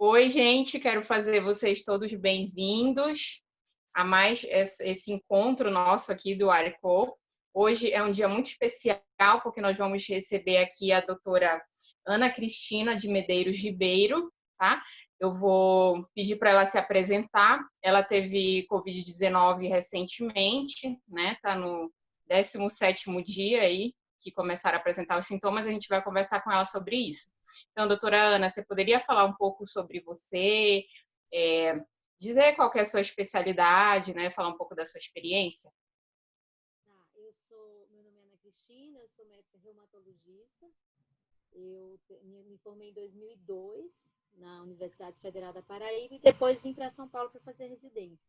Oi, gente, quero fazer vocês todos bem-vindos a mais esse encontro nosso aqui do ARECO. Hoje é um dia muito especial, porque nós vamos receber aqui a doutora Ana Cristina de Medeiros Ribeiro, tá? Eu vou pedir para ela se apresentar. Ela teve Covid-19 recentemente, né? Tá no 17º dia aí que começaram a apresentar os sintomas, a gente vai conversar com ela sobre isso. Então, doutora Ana, você poderia falar um pouco sobre você, dizer qual que é a sua especialidade, né? Falar um pouco da sua experiência? Meu nome é Ana Cristina, eu sou médica reumatologista. Me formei em 2002 na Universidade Federal da Paraíba e depois vim para São Paulo para fazer residência.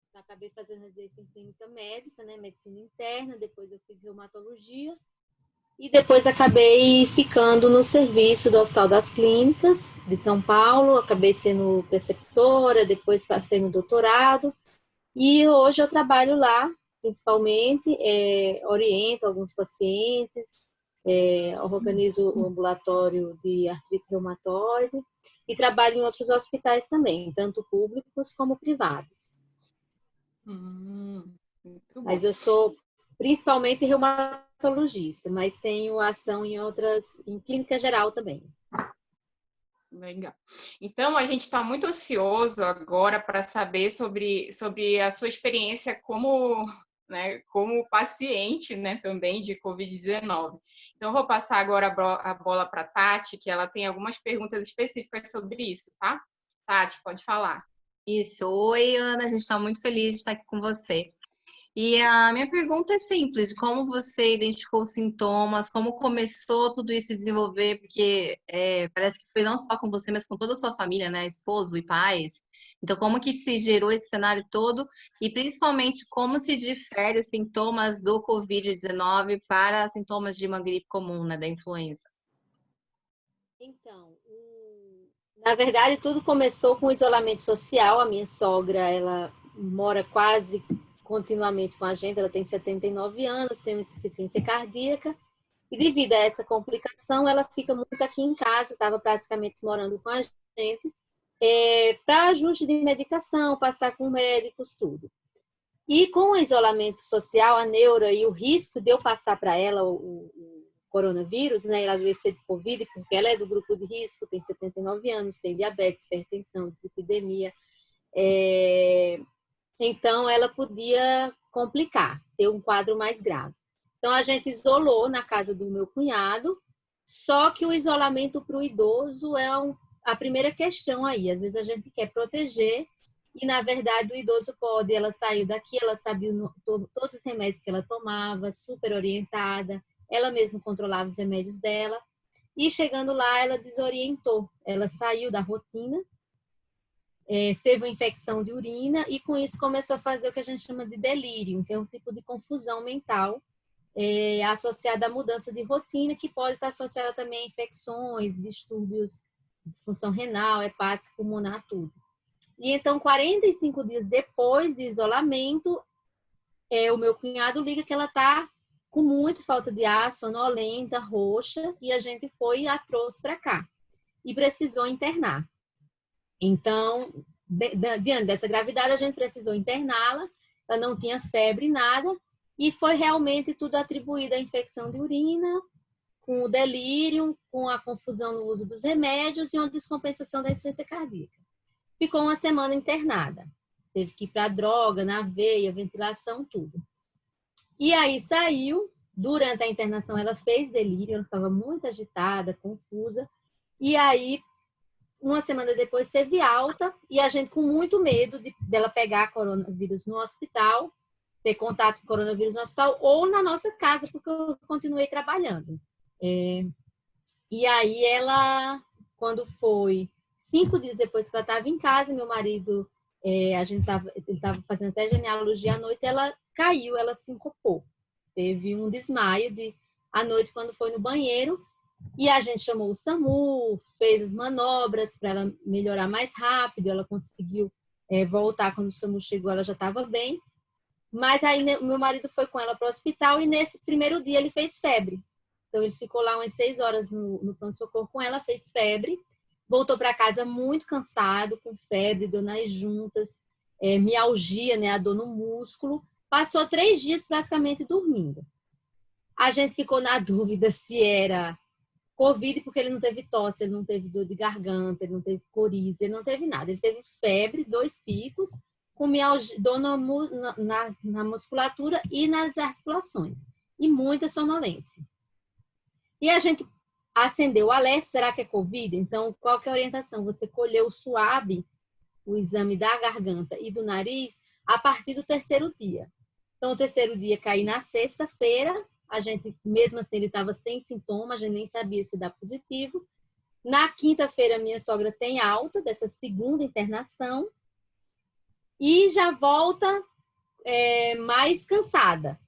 Então, acabei fazendo residência em clínica médica, né, medicina interna, depois eu fiz reumatologia e depois acabei ficando no serviço do Hospital das Clínicas de São Paulo, acabei sendo preceptora, depois passei no doutorado e hoje eu trabalho lá, principalmente, oriento alguns pacientes, organizo o ambulatório de artrite reumatoide e trabalho em outros hospitais também, tanto públicos como privados. Muito bom. Mas eu sou principalmente reumatologista, mas tenho ação em clínica geral também. Legal. Então, a gente está muito ansioso agora para saber sobre a sua experiência como, né, como paciente, né, também de Covid-19. Então, eu vou passar agora a bola para a Tati, que ela tem algumas perguntas específicas sobre isso, tá? Tati, pode falar. Isso. Oi, Ana, a gente está muito feliz de estar aqui com você. E a minha pergunta é simples: como você identificou os sintomas, como começou tudo isso a se desenvolver? Porque parece que foi não só com você, mas com toda a sua família, né? Esposo e pais. Então, como que se gerou esse cenário todo? E principalmente, como se difere os sintomas do Covid-19 para sintomas de uma gripe comum, né? Da influenza? Então, na verdade, tudo começou com o isolamento social. A minha sogra, ela mora quase continuamente com a gente, ela tem 79 anos, tem uma insuficiência cardíaca, e devido a essa complicação, ela fica muito aqui em casa, estava praticamente morando com a gente, para ajuste de medicação, passar com médicos, tudo. E com o isolamento social, a neura e o risco de eu passar para ela o coronavírus, né, ela adoecer de Covid, porque ela é do grupo de risco, tem 79 anos, tem diabetes, hipertensão, dislipidemia, então ela podia complicar, ter um quadro mais grave. Então a gente isolou na casa do meu cunhado, só que o isolamento para o idoso é a primeira questão aí. Às vezes a gente quer proteger e, na verdade, o idoso pode. Ela saiu daqui, ela sabia todos os remédios que ela tomava, super orientada, ela mesma controlava os remédios dela. E chegando lá, ela desorientou. Ela saiu da rotina, teve uma infecção de urina e, com isso, começou a fazer o que a gente chama de delírio, que é um tipo de confusão mental associada à mudança de rotina, que pode estar associada também a infecções, distúrbios de função renal, hepática, pulmonar, tudo. E então, 45 dias depois de isolamento, o meu cunhado liga que ela está com muita falta de ar, sonolenta, roxa, e a gente foi e a trouxe para cá. E precisou internar. Então, diante dessa gravidade, a gente precisou interná-la, ela não tinha febre, nada, e foi realmente tudo atribuído à infecção de urina, com o delírio, com a confusão no uso dos remédios e uma descompensação da insuficiência cardíaca. Ficou uma semana internada. Teve que ir para droga, na veia, ventilação, tudo. E aí saiu. Durante a internação, ela fez delírio, ela estava muito agitada, confusa. E aí, uma semana depois, teve alta. E a gente com muito medo dela pegar coronavírus no hospital, ter contato com coronavírus no hospital ou na nossa casa, porque eu continuei trabalhando. E aí ela, quando foi 5 dias depois que ela estava em casa, meu marido, ele estava fazendo até genealogia à noite, ela caiu, ela sincopou. Teve um desmaio à noite quando foi no banheiro, e a gente chamou o SAMU, fez as manobras para ela melhorar mais rápido, ela conseguiu voltar. Quando o SAMU chegou, ela já estava bem. Mas aí meu marido foi com ela para o hospital e nesse primeiro dia ele fez febre. Então ele ficou lá umas 6 horas no pronto-socorro com ela, fez febre. Voltou para casa muito cansado, com febre, dor nas juntas, mialgia, né, a dor no músculo. Passou 3 dias praticamente dormindo. A gente ficou na dúvida se era Covid, porque ele não teve tosse, ele não teve dor de garganta, ele não teve coriza, ele não teve nada. Ele teve febre, 2 picos, com mialgia, dor na musculatura e nas articulações. E muita sonolência. E a gente acendeu o alerta, será que é Covid? Então, qual que é a orientação? Você colheu o SUAB, o exame da garganta e do nariz, a partir do 3º dia. Então, o 3º dia caiu na sexta-feira, a gente, mesmo assim, ele estava sem sintomas, a gente nem sabia se dá positivo. Na quinta-feira, minha sogra tem alta dessa 2ª internação e já volta mais cansada.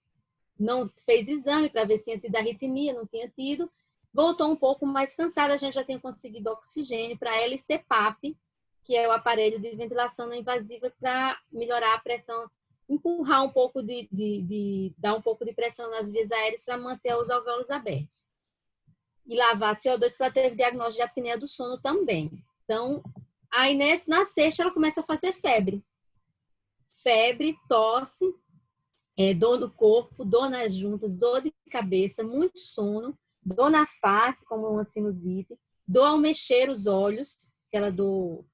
Não fez exame para ver se tinha tido arritmia, não tinha tido. Voltou um pouco mais cansada, a gente já tem conseguido oxigênio para ela e CPAP, que é o aparelho de ventilação não invasiva para melhorar a pressão, empurrar um pouco dar um pouco de pressão nas vias aéreas para manter os alvéolos abertos. E lavar CO2, que ela teve diagnóstico de apneia do sono também. Então, aí na sexta ela começa a fazer febre. Febre, tosse, dor no corpo, dor nas juntas, dor de cabeça, muito sono, dor na face, como uma sinusite, dor ao mexer os olhos, aquela dor,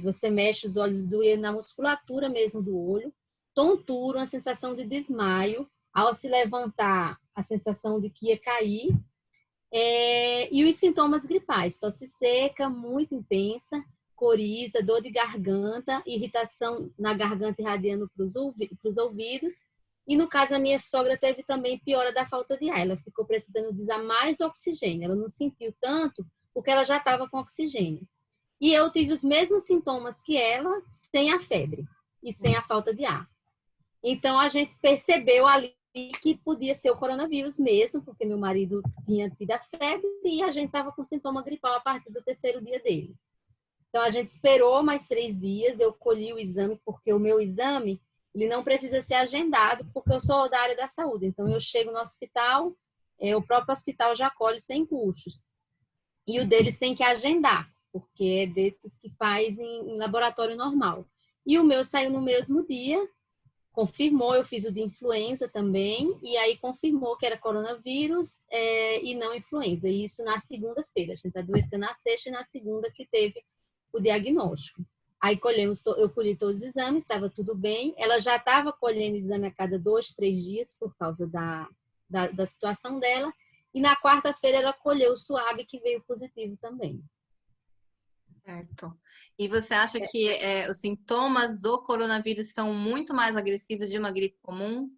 você mexe os olhos, doer na musculatura mesmo do olho, tontura, uma sensação de desmaio, ao se levantar, a sensação de que ia cair, e os sintomas gripais, tosse seca, muito intensa, coriza, dor de garganta, irritação na garganta irradiando para os ouvidos. E no caso, a minha sogra teve também piora da falta de ar. Ela ficou precisando de usar mais oxigênio. Ela não sentiu tanto porque ela já estava com oxigênio. E eu tive os mesmos sintomas que ela, sem a febre e sem a falta de ar. Então, a gente percebeu ali que podia ser o coronavírus mesmo, porque meu marido tinha tido a febre e a gente estava com sintoma gripal a partir do 3º dia dele. Então, a gente esperou mais 3 dias, eu colhi o exame, porque o meu exame, ele não precisa ser agendado, porque eu sou da área da saúde. Então, eu chego no hospital, o próprio hospital já colhe sem custos. E o deles tem que agendar, porque é desses que faz em laboratório normal. E o meu saiu no mesmo dia, confirmou, eu fiz o de influenza também, e aí confirmou que era coronavírus e não influenza. E isso na segunda-feira. A gente adoeceu na sexta e na segunda que teve o diagnóstico. Aí eu colhi todos os exames, estava tudo bem. Ela já estava colhendo exame a cada 2, 3 dias por causa da situação dela. E na quarta-feira ela colheu o SUAB, que veio positivo também. Certo. E você acha que os sintomas do coronavírus são muito mais agressivos de uma gripe comum?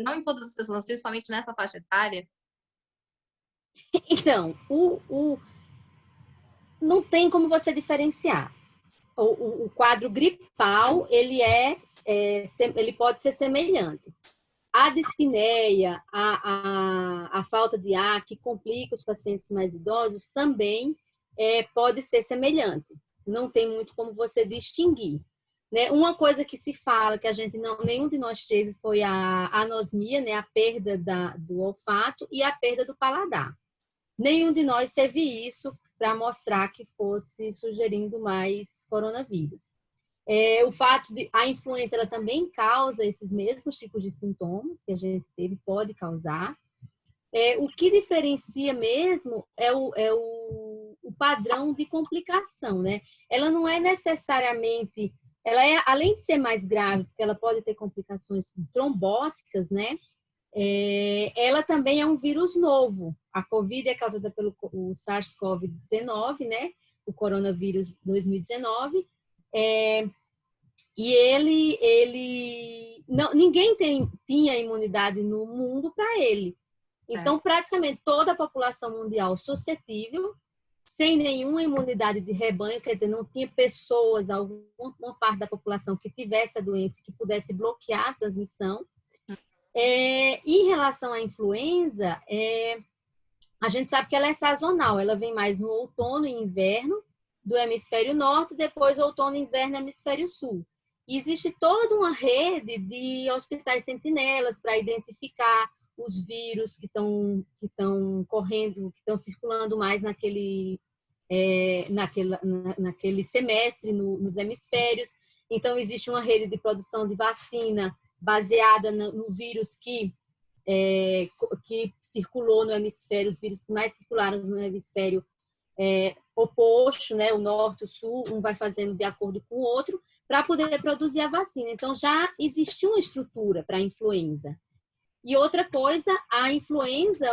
Não em todas as pessoas, mas principalmente nessa faixa etária? Então, não tem como você diferenciar. O quadro gripal, ele pode ser semelhante. A dispneia, a falta de ar, que complica os pacientes mais idosos, também pode ser semelhante. Não tem muito como você distinguir. Né? Uma coisa que se fala, que nenhum de nós teve, foi a anosmia, né? A perda do olfato e a perda do paladar. Nenhum de nós teve isso para mostrar que fosse sugerindo mais coronavírus. O fato de a influenza ela também causa esses mesmos tipos de sintomas que a gente teve, pode causar. O que diferencia mesmo é o padrão de complicação, né? Ela não é necessariamente, além de ser mais grave, porque ela pode ter complicações trombóticas, né? Ela também é um vírus novo. A COVID é causada pelo SARS-CoV-19, né? O coronavírus 2019. E ninguém tinha imunidade no mundo para ele. Então, praticamente toda a população mundial suscetível, sem nenhuma imunidade de rebanho, quer dizer, não tinha pessoas, alguma parte da população que tivesse a doença, que pudesse bloquear a transmissão. Em relação à influenza, a gente sabe que ela é sazonal, ela vem mais no outono e inverno do hemisfério norte, depois outono e inverno do hemisfério sul. E existe toda uma rede de hospitais sentinelas para identificar os vírus que estão correndo, que estão circulando mais naquele naquele semestre nos hemisférios. Então, existe uma rede de produção de vacina baseada no vírus que circulou no hemisfério, os vírus que mais circularam no hemisfério oposto, né, o norte, o sul, um vai fazendo de acordo com o outro, para poder produzir a vacina. Então, já existia uma estrutura para a influenza. E outra coisa, a influenza,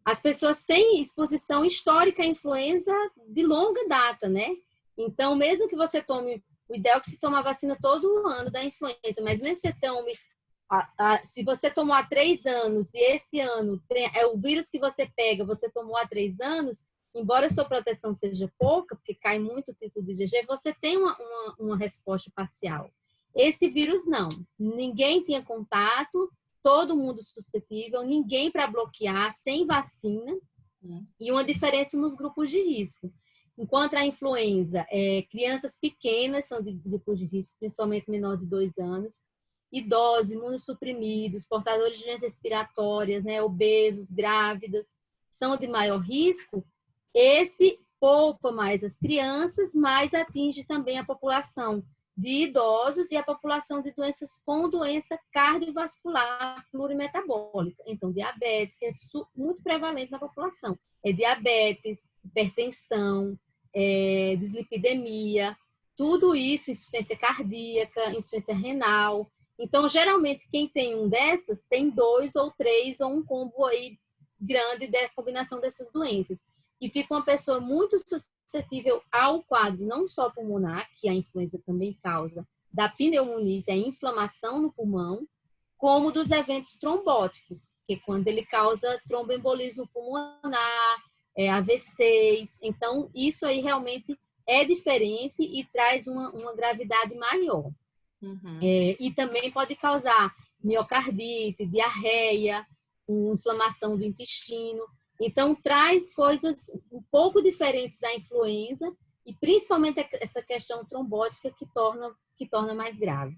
as pessoas têm exposição histórica à influenza de longa data, né? Então, mesmo que você tome, o ideal é que se tome a vacina todo ano da influenza, mas mesmo que você tome, se você tomou há 3 anos e esse ano é o vírus que você pega, você tomou há 3 anos, embora a sua proteção seja pouca, porque cai muito o título de IgG, você tem uma resposta parcial. Esse vírus não. Ninguém tinha contato, todo mundo suscetível, ninguém para bloquear, sem vacina, e uma diferença nos grupos de risco. Enquanto a influenza, crianças pequenas são de grupos de risco, principalmente menor de 2 anos, idosos, imunossuprimidos, portadores de doenças respiratórias, né, obesos, grávidas, são de maior risco. Esse poupa mais as crianças, mas atinge também a população de idosos e a população de doenças com doença cardiovascular plurimetabólica. Então, diabetes, que é muito prevalente na população. É diabetes, hipertensão, dislipidemia, tudo isso, insuficiência cardíaca, insuficiência renal. Então, geralmente, quem tem um dessas, tem 2 ou 3 ou um combo aí grande da combinação dessas doenças. E fica uma pessoa muito suscetível ao quadro, não só pulmonar, que a influenza também causa, da pneumonite, a inflamação no pulmão, como dos eventos trombóticos, que é quando ele causa tromboembolismo pulmonar, AVCs. Então, isso aí realmente é diferente e traz uma gravidade maior. Uhum. E também pode causar miocardite, diarreia, inflamação do intestino. Então, traz coisas um pouco diferentes da influenza e principalmente essa questão trombótica que torna mais grave.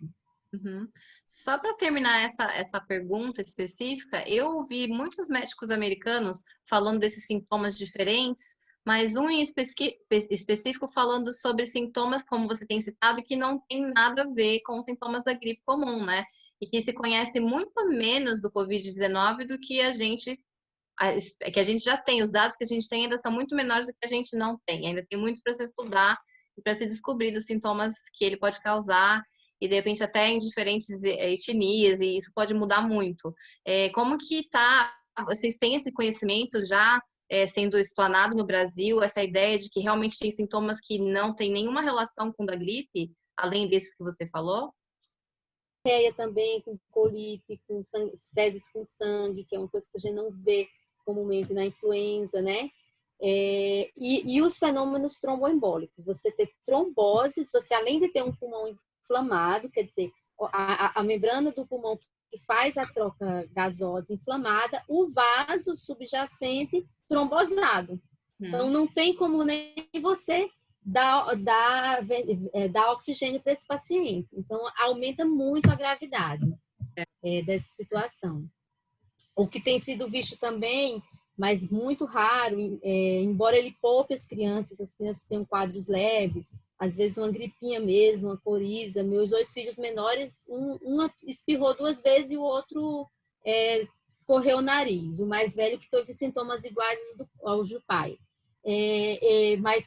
Uhum. Só para terminar essa pergunta específica, eu ouvi muitos médicos americanos falando desses sintomas diferentes, mas um em específico falando sobre sintomas, como você tem citado, que não tem nada a ver com os sintomas da gripe comum, né? E que se conhece muito menos do Covid-19 do que a gente já tem. Os dados que a gente tem ainda são muito menores do que a gente não tem. Ainda tem muito para se estudar e para se descobrir dos sintomas que ele pode causar e de repente até em diferentes etnias, e isso pode mudar muito. Como que tá? Vocês têm esse conhecimento já sendo explanado no Brasil, essa ideia de que realmente tem sintomas que não tem nenhuma relação com o da gripe, além desses que você falou? Também com colite, com sangue, fezes com sangue, que é uma coisa que a gente não vê comumente na influenza, né? E os fenômenos tromboembólicos. Você ter tromboses, você além de ter um pulmão inflamado, quer dizer, a membrana do pulmão que faz a troca gasosa inflamada, o vaso subjacente trombosado. Então, não tem como nem você dar oxigênio para esse paciente. Então, aumenta muito a gravidade dessa situação. O que tem sido visto também, mas muito raro, embora ele poupe as crianças têm quadros leves, às vezes uma gripinha mesmo, uma coriza. Meus 2 filhos menores, um espirrou 2 vezes e o outro escorreu o nariz. O mais velho que teve sintomas iguais aos do pai. Mas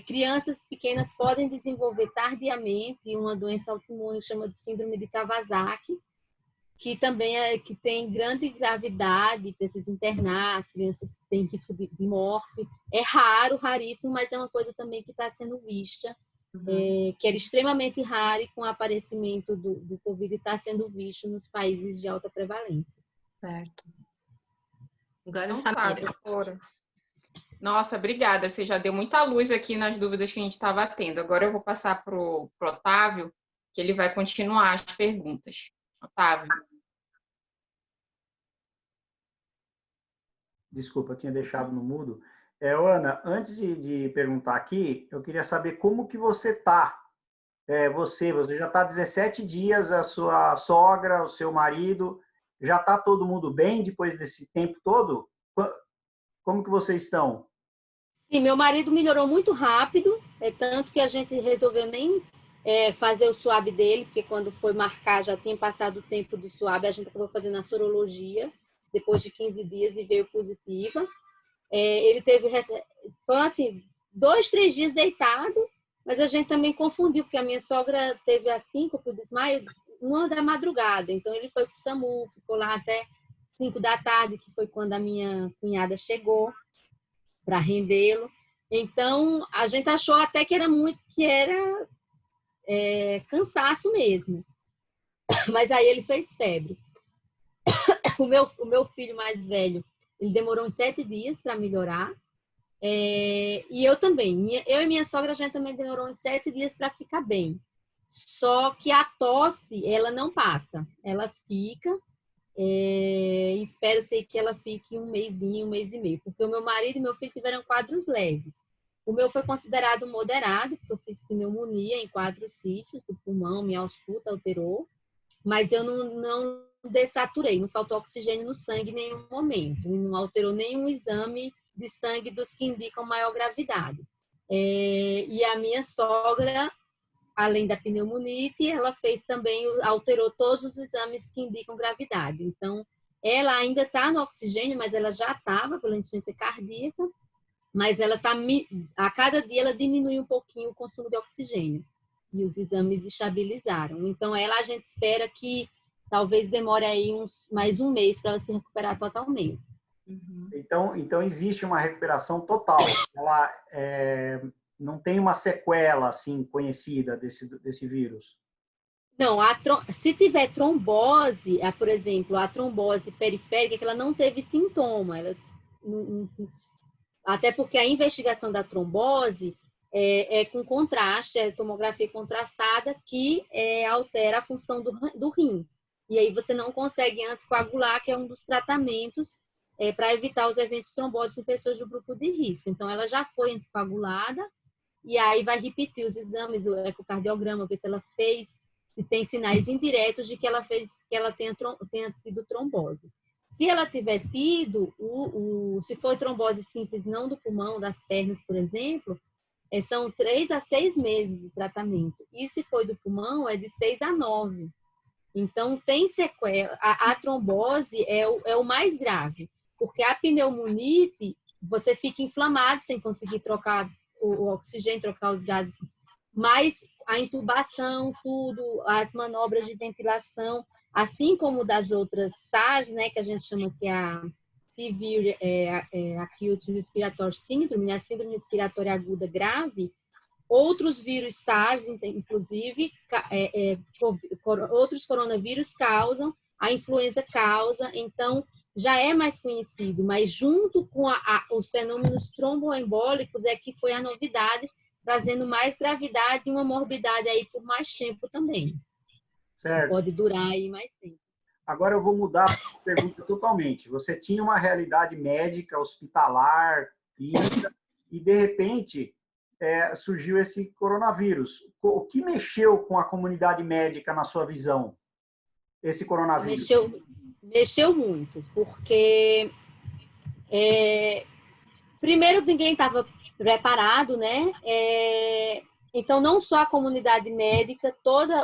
crianças pequenas podem desenvolver tardiamente uma doença autoimune chamada síndrome de Kawasaki, que também que tem grande gravidade, precisa internar, as crianças têm risco de morte. É raro, raríssimo, mas é uma coisa também que está sendo vista, que era extremamente raro, e com o aparecimento do Covid está sendo visto nos países de alta prevalência. Certo. Agora então, tá, doutora. Nossa, obrigada. Você já deu muita luz aqui nas dúvidas que a gente estava tendo. Agora eu vou passar para o Otávio, que ele vai continuar as perguntas. Otávio. Desculpa, eu tinha deixado no mudo. Ana, antes de perguntar aqui, eu queria saber como que você está. Você já está 17 dias, a sua sogra, o seu marido, Já está todo mundo bem depois desse tempo todo? Como que vocês estão? Sim, meu marido melhorou muito rápido, tanto que a gente resolveu nem fazer o swab dele, porque quando foi marcar já tinha passado o tempo do swab, a gente acabou fazendo a sorologia depois de 15 dias e veio positiva. Ele foi assim, 2, 3 dias deitado, mas a gente também confundiu, porque a minha sogra teve a síncope, o desmaio, 1 da madrugada. Então, ele foi para o SAMU, ficou lá até 5 da tarde, que foi quando a minha cunhada chegou para rendê-lo. Então, a gente achou até que era cansaço mesmo. Mas aí ele fez febre. O meu filho mais velho, ele demorou uns 7 dias para melhorar. E eu também. Eu e minha sogra, a gente também demorou uns 7 dias para ficar bem. Só que a tosse, ela não passa. Ela fica. Espera-se que ela fique um mêsinho, 1 mês e meio. Porque o meu marido e meu filho tiveram quadros leves. O meu foi considerado moderado, porque eu fiz pneumonia em 4 sítios do pulmão, me ausculta, alterou. Mas eu não dessaturei, não faltou oxigênio no sangue em nenhum momento. Não alterou nenhum exame de sangue dos que indicam maior gravidade. E a minha sogra, além da pneumonite, ela fez também, alterou todos os exames que indicam gravidade. Então, ela ainda está no oxigênio, mas ela já estava pela insuficiência cardíaca, mas ela tá, a cada dia ela diminui um pouquinho o consumo de oxigênio. E os exames estabilizaram. Então, a gente espera que talvez demore aí mais 1 mês para ela se recuperar totalmente. Então existe uma recuperação total. Ela não tem uma sequela assim conhecida desse vírus. Não, se tiver trombose, por exemplo, a trombose periférica, que ela não teve sintoma. Até porque a investigação da trombose é com contraste, é tomografia contrastada, que altera a função do rim. E aí você não consegue anticoagular, que é um dos tratamentos para evitar os eventos trombóticos em pessoas do grupo de risco. Então, ela já foi anticoagulada, e aí vai repetir os exames, o ecocardiograma, ver se ela fez, se tem sinais indiretos de que ela tenha tido trombose. Se ela tiver tido, se for trombose simples, não do pulmão, das pernas, por exemplo, são 3 a 6 meses de tratamento. E se for do pulmão, é de 6 a 9. Então, tem sequela. A trombose é o mais grave, porque a pneumonite, você fica inflamado sem conseguir trocar o oxigênio, trocar os gases. Mas a intubação, tudo, as manobras de ventilação, assim como das outras SARS, né, que a gente chama que é a Severe Acute Respiratory Syndrome, né, a síndrome respiratória aguda grave, outros vírus SARS, inclusive, outros coronavírus causam, a influenza causa, então já é mais conhecido, mas junto com os fenômenos tromboembólicos é que foi a novidade, trazendo mais gravidade e uma morbidade aí por mais tempo também. Certo. Pode durar aí mais tempo. Agora eu vou mudar a pergunta totalmente. Você tinha uma realidade médica, hospitalar, clínica, e de repente surgiu esse coronavírus. O que mexeu com a comunidade médica na sua visão? Esse coronavírus? Mexeu muito, porque primeiro ninguém estava preparado, né? Então, não só a comunidade médica, todos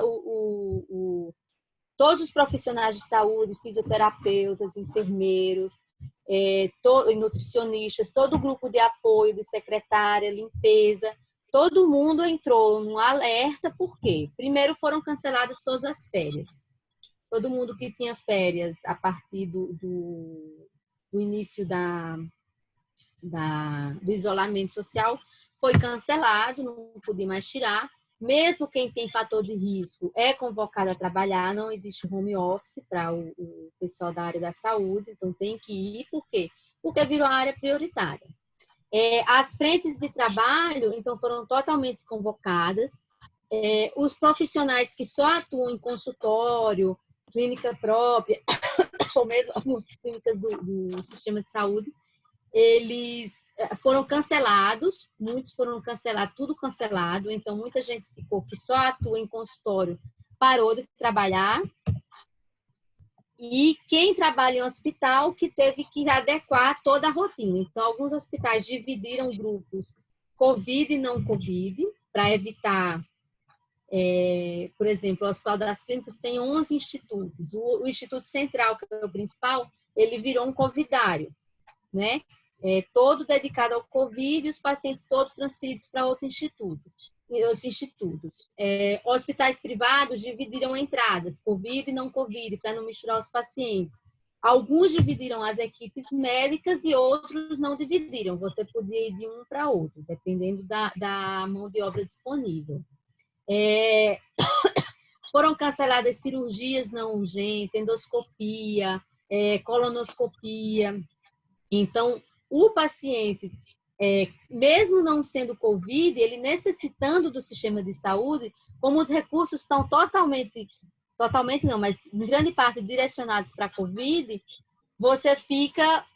os profissionais de saúde, fisioterapeutas, enfermeiros, nutricionistas, todo o grupo de apoio de secretária, limpeza, todo mundo entrou num alerta, por quê? Primeiro foram canceladas todas as férias. Todo mundo que tinha férias a partir do início do isolamento social foi cancelado, não podia mais tirar. Mesmo quem tem fator de risco é convocado a trabalhar, não existe home office para o pessoal da área da saúde, então tem que ir. Por quê? Porque virou a área prioritária. As frentes de trabalho, então, foram totalmente convocadas. Os profissionais que só atuam em consultório, clínica própria, ou mesmo algumas clínicas do sistema de saúde, eles foram cancelados, muitos foram cancelados, tudo cancelado, então muita gente ficou que só atua em consultório, parou de trabalhar. e quem trabalha em hospital que teve que adequar toda a rotina. Então, alguns hospitais dividiram grupos COVID e não COVID, para evitar, por exemplo, o Hospital das Clínicas tem 11 institutos. O Instituto Central, que é o principal, ele virou um covidário, né? Todo dedicado ao COVID e os pacientes todos transferidos para outros institutos. Hospitais privados dividiram entradas, COVID e não COVID, para não misturar os pacientes. Alguns dividiram as equipes médicas e outros não dividiram. Você podia ir de um para outro, dependendo da mão de obra disponível. Foram canceladas cirurgias não urgentes, endoscopia, colonoscopia. Então, o paciente, mesmo não sendo COVID, ele necessitando do sistema de saúde, como os recursos estão totalmente não, mas em grande parte direcionados para a COVID, você fica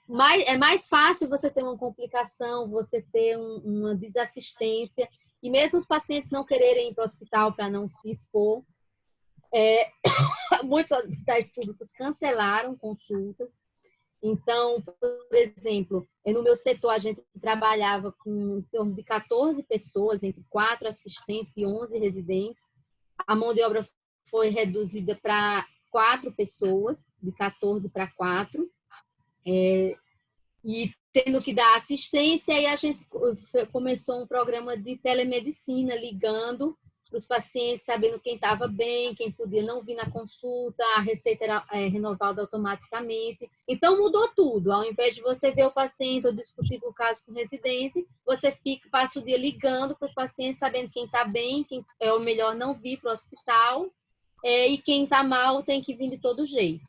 é mais fácil você ter uma complicação, você ter uma desassistência, e mesmo os pacientes não quererem ir para o hospital para não se expor. Muitos hospitais públicos cancelaram consultas. Então, por exemplo, no meu setor a gente trabalhava com em torno de 14 pessoas, entre 4 assistentes e 11 residentes. A mão de obra foi reduzida para 4 pessoas, de 14 para 4, e tendo que dar assistência, aí a gente começou um programa de telemedicina, ligando para os pacientes, sabendo quem estava bem, quem podia não vir na consulta, a receita era renovada automaticamente. Então, mudou tudo. Ao invés de você ver o paciente ou discutir o caso com o residente, você passa o dia ligando para os pacientes, sabendo quem está bem, quem é o melhor não vir para o hospital, e quem está mal tem que vir de todo jeito.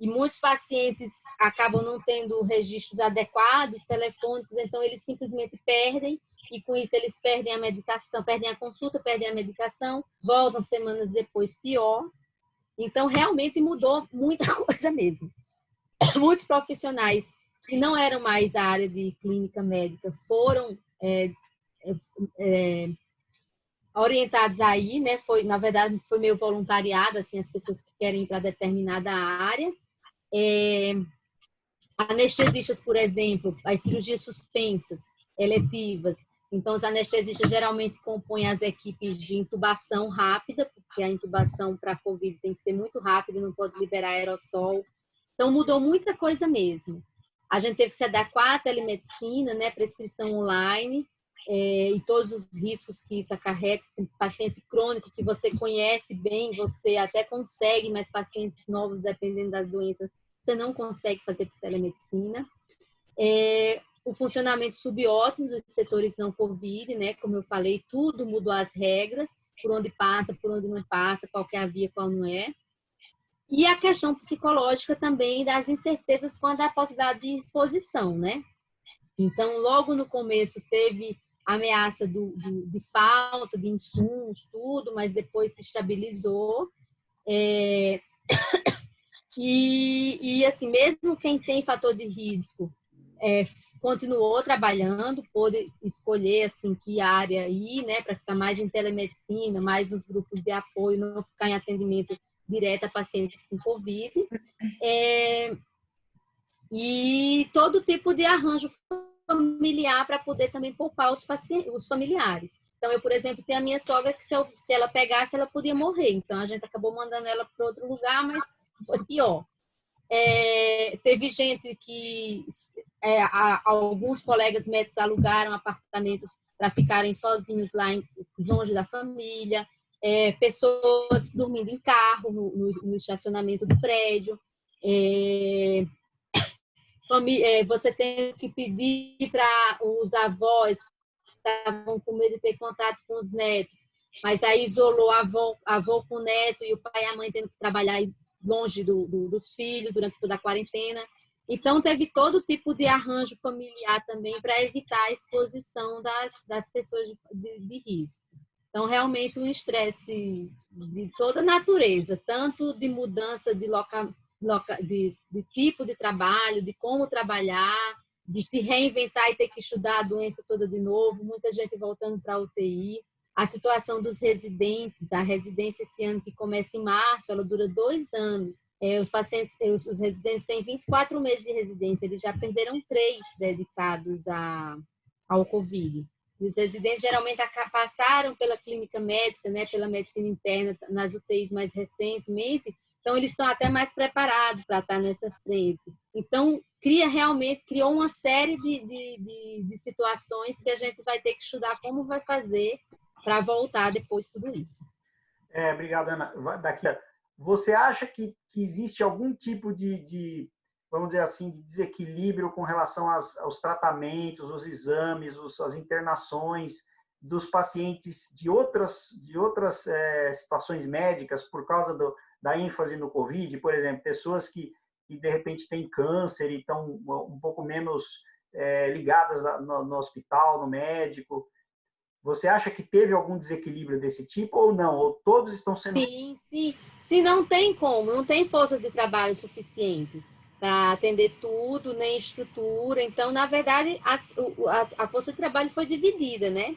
E muitos pacientes acabam não tendo registros adequados, telefônicos, então eles simplesmente perdem, e com isso eles perdem a medicação, perdem a consulta, perdem a medicação, voltam semanas depois pior. Então, realmente mudou muita coisa mesmo. Muitos profissionais que não eram mais a área de clínica médica foram orientados aí, né? Na verdade, foi meio voluntariado, assim, as pessoas que querem ir para determinada área. Anestesistas, por exemplo, as cirurgias suspensas, eletivas. Então, os anestesistas geralmente compõem as equipes de intubação rápida, porque a intubação para a COVID tem que ser muito rápida, não pode liberar aerossol. Então, mudou muita coisa mesmo. A gente teve que se adequar à telemedicina, né, prescrição online, e todos os riscos que isso acarreta. Paciente crônico que você conhece bem, você até consegue, mas pacientes novos, dependendo das doenças, você não consegue fazer por telemedicina. O funcionamento subótimo dos setores não COVID, né? Como eu falei, tudo mudou as regras, por onde passa, por onde não passa, qual que é a via, qual não é. E a questão psicológica também das incertezas quanto à possibilidade de exposição, né? Então, logo no começo teve ameaça de falta de insumos, tudo, mas depois se estabilizou. E assim, mesmo quem tem fator de risco, continuou trabalhando, pôde escolher assim que área ir, né, para ficar mais em telemedicina, mais nos grupos de apoio, não ficar em atendimento direto a pacientes com COVID. E todo tipo de arranjo familiar para poder também poupar os familiares. Então, eu, por exemplo, tenho a minha sogra que se ela pegasse, ela podia morrer. Então, a gente acabou mandando ela para outro lugar, mas foi pior. Teve gente que alguns colegas médicos alugaram apartamentos para ficarem sozinhos lá longe da família, pessoas dormindo em carro no estacionamento do prédio, você tem que pedir para os avós que estavam com medo de ter contato com os netos, mas aí isolou a avó com o neto e o pai e a mãe tendo que trabalhar longe dos filhos durante toda a quarentena. Então, teve todo tipo de arranjo familiar também para evitar a exposição das pessoas de risco. Então, realmente, um estresse de toda natureza, tanto de mudança de tipo de trabalho, de como trabalhar, de se reinventar e ter que estudar a doença toda de novo, muita gente voltando para a UTI. A situação dos residentes, a residência esse ano que começa em março, ela dura 2 anos. Os pacientes, os residentes têm 24 meses de residência, eles já perderam 3 dedicados ao Covid. E os residentes geralmente passaram pela clínica médica, né, pela medicina interna, nas UTIs mais recentemente, então eles estão até mais preparados para estar nessa frente. Então, criou uma série de situações que a gente vai ter que estudar como vai fazer para voltar depois tudo isso. Obrigado, Ana. Você acha que existe algum tipo vamos dizer assim, de desequilíbrio com relação aos tratamentos, os exames, as internações dos pacientes de outras situações médicas por causa da ênfase no Covid? Por exemplo, pessoas que de repente têm câncer e estão um pouco menos ligadas no hospital, no médico. Você acha que teve algum desequilíbrio desse tipo ou não? Ou todos estão sendo... Sim. Se não tem como, não tem força de trabalho suficiente para atender tudo, nem estrutura. Então, na verdade, a força de trabalho foi dividida, né?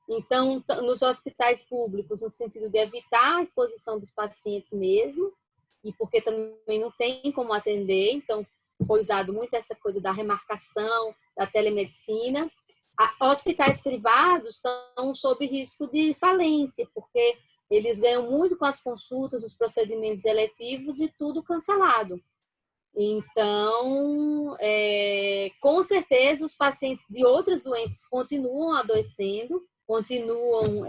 Então, nos hospitais públicos, no sentido de evitar a exposição dos pacientes mesmo, e porque também não tem como atender, então foi usado muito essa coisa da remarcação, da telemedicina. Hospitais privados estão sob risco de falência, porque eles ganham muito com as consultas, os procedimentos eletivos e tudo cancelado. Então, com certeza, os pacientes de outras doenças continuam adoecendo, continuam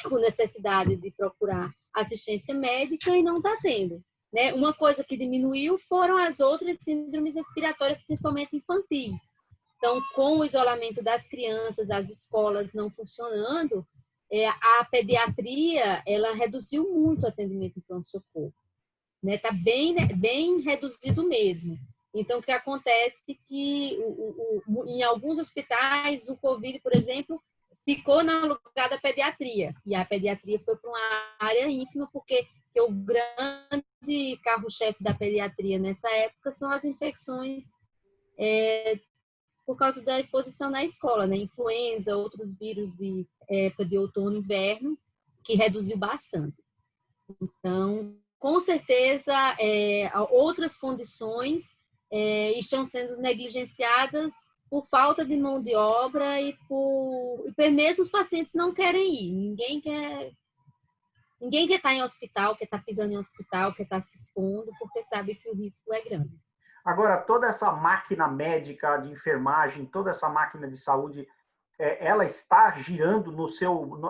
com necessidade de procurar assistência médica e não está tendo. Né? Uma coisa que diminuiu foram as outras síndromes respiratórias, principalmente infantis. Então, com o isolamento das crianças, as escolas não funcionando, a pediatria ela reduziu muito o atendimento em pronto-socorro. Está bem reduzido mesmo. Então, o que acontece é que em alguns hospitais, o Covid, por exemplo, ficou no lugar da pediatria. E a pediatria foi para uma área ínfima, porque o grande carro-chefe da pediatria nessa época são as infecções por causa da exposição na escola, né? Influenza, outros vírus de época de outono e inverno, que reduziu bastante. Então, com certeza, outras condições estão sendo negligenciadas por falta de mão de obra e mesmo os pacientes não querem ir. Ninguém quer estar em hospital, quer estar pisando em hospital, quer estar se expondo, porque sabe que o risco é grande. Agora, toda essa máquina médica de enfermagem, toda essa máquina de saúde, ela está girando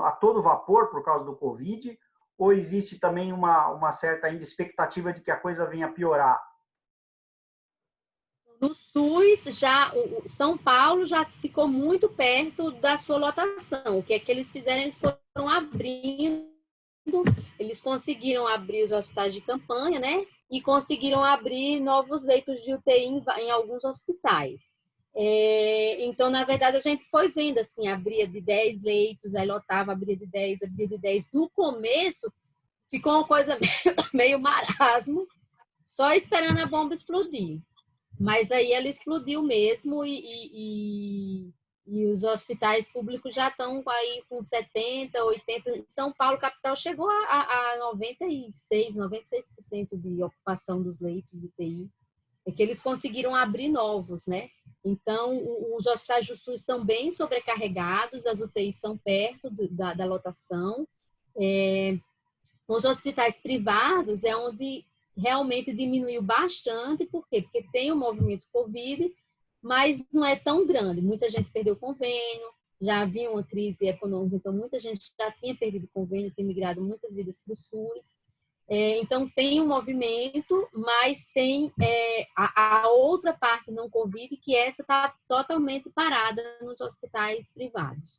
a todo vapor por causa do Covid? Ou existe também uma certa ainda expectativa de que a coisa venha a piorar? No SUS, São Paulo já ficou muito perto da sua lotação. O que é que eles fizeram? Eles foram abrindo, eles conseguiram abrir os hospitais de campanha, né? E conseguiram abrir novos leitos de UTI em alguns hospitais. Então, na verdade, a gente foi vendo assim, abria de 10 leitos, aí lotava, abria de 10, abria de 10. No começo, ficou uma coisa meio marasmo, só esperando a bomba explodir. Mas aí ela explodiu mesmo e os hospitais públicos já estão aí com 70, 80. São Paulo, capital, chegou a 96% de ocupação dos leitos de UTI. É que eles conseguiram abrir novos, né? Então, os hospitais do SUS estão bem sobrecarregados, as UTIs estão perto da lotação. Os hospitais privados é onde realmente diminuiu bastante. Por quê? Porque tem o movimento Covid, mas não é tão grande. Muita gente perdeu convênio, já havia uma crise econômica, então muita gente já tinha perdido convênio, tem migrado muitas vidas para o SUS. Então, tem um movimento, mas tem a outra parte não Covid, que essa está totalmente parada nos hospitais privados.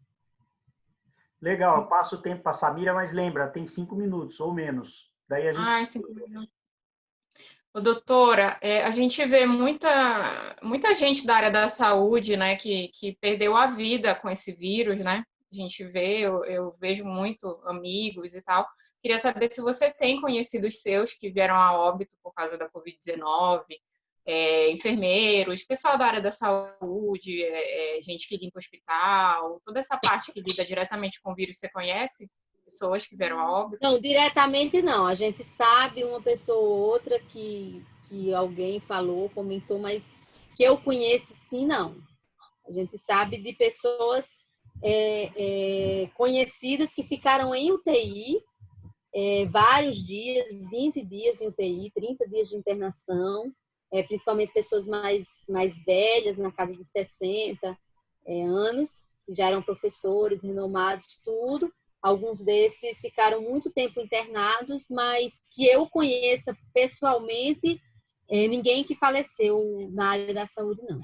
Legal, eu passo o tempo para a Samira, mas lembra, tem 5 minutos ou menos. Daí a gente... 5 minutos. Doutora, a gente vê muita gente da área da saúde, né, que perdeu a vida com esse vírus, né? A gente vê, eu vejo muito amigos e tal. Queria saber se você tem conhecidos seus que vieram a óbito por causa da Covid-19, enfermeiros, pessoal da área da saúde, gente que limpa o hospital, toda essa parte que lida diretamente com o vírus, você conhece? Pessoas que vieram a óbito? Não, diretamente não. A gente sabe uma pessoa ou outra que alguém falou, comentou, mas que eu conheço, sim, não. A gente sabe de pessoas conhecidas que ficaram em UTI vários dias, 20 dias em UTI, 30 dias de internação, principalmente pessoas mais velhas, na casa dos 60 anos, que já eram professores, renomados, tudo. Alguns desses ficaram muito tempo internados, mas que eu conheça pessoalmente, ninguém que faleceu na área da saúde, não.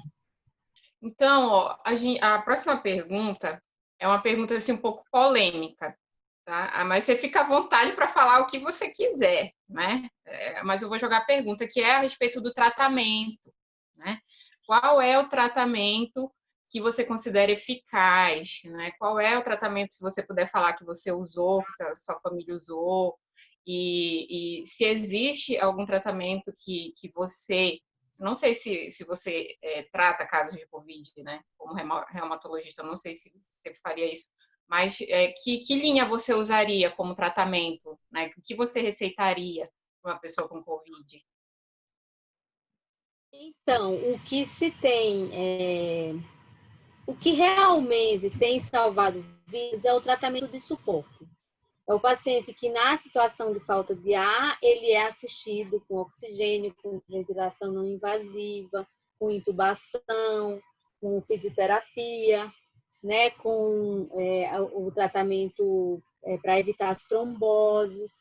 Então, ó, a próxima pergunta é uma pergunta assim, um pouco polêmica, tá? Mas você fica à vontade para falar o que você quiser, né? Mas eu vou jogar a pergunta que é a respeito do tratamento, né? Qual é o tratamento que você considera eficaz, né? Qual é o tratamento, se você puder falar, que você usou, que a sua família usou, e se existe algum tratamento que você... Não sei se você trata casos de Covid, né? Como reumatologista, não sei se você faria isso, mas que linha você usaria como tratamento, né? O que você receitaria para uma pessoa com Covid? Então, o que realmente tem salvado vidas é o tratamento de suporte. É o paciente que, na situação de falta de ar, ele é assistido com oxigênio, com ventilação não invasiva, com intubação, com fisioterapia, né, com o tratamento para evitar as tromboses,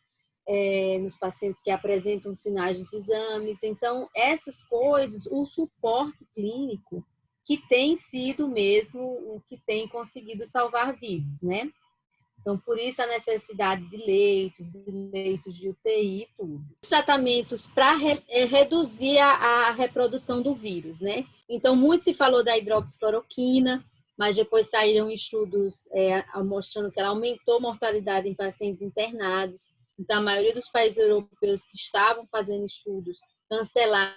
nos pacientes que apresentam sinais dos exames. Então, essas coisas, o suporte clínico, que tem sido mesmo o que tem conseguido salvar vidas, né? Então, por isso a necessidade de leitos de UTI e tudo. Os tratamentos para reduzir a reprodução do vírus, né? Então, muito se falou da hidroxicloroquina, mas depois saíram estudos mostrando que ela aumentou a mortalidade em pacientes internados. Então, a maioria dos países europeus que estavam fazendo estudos cancelaram.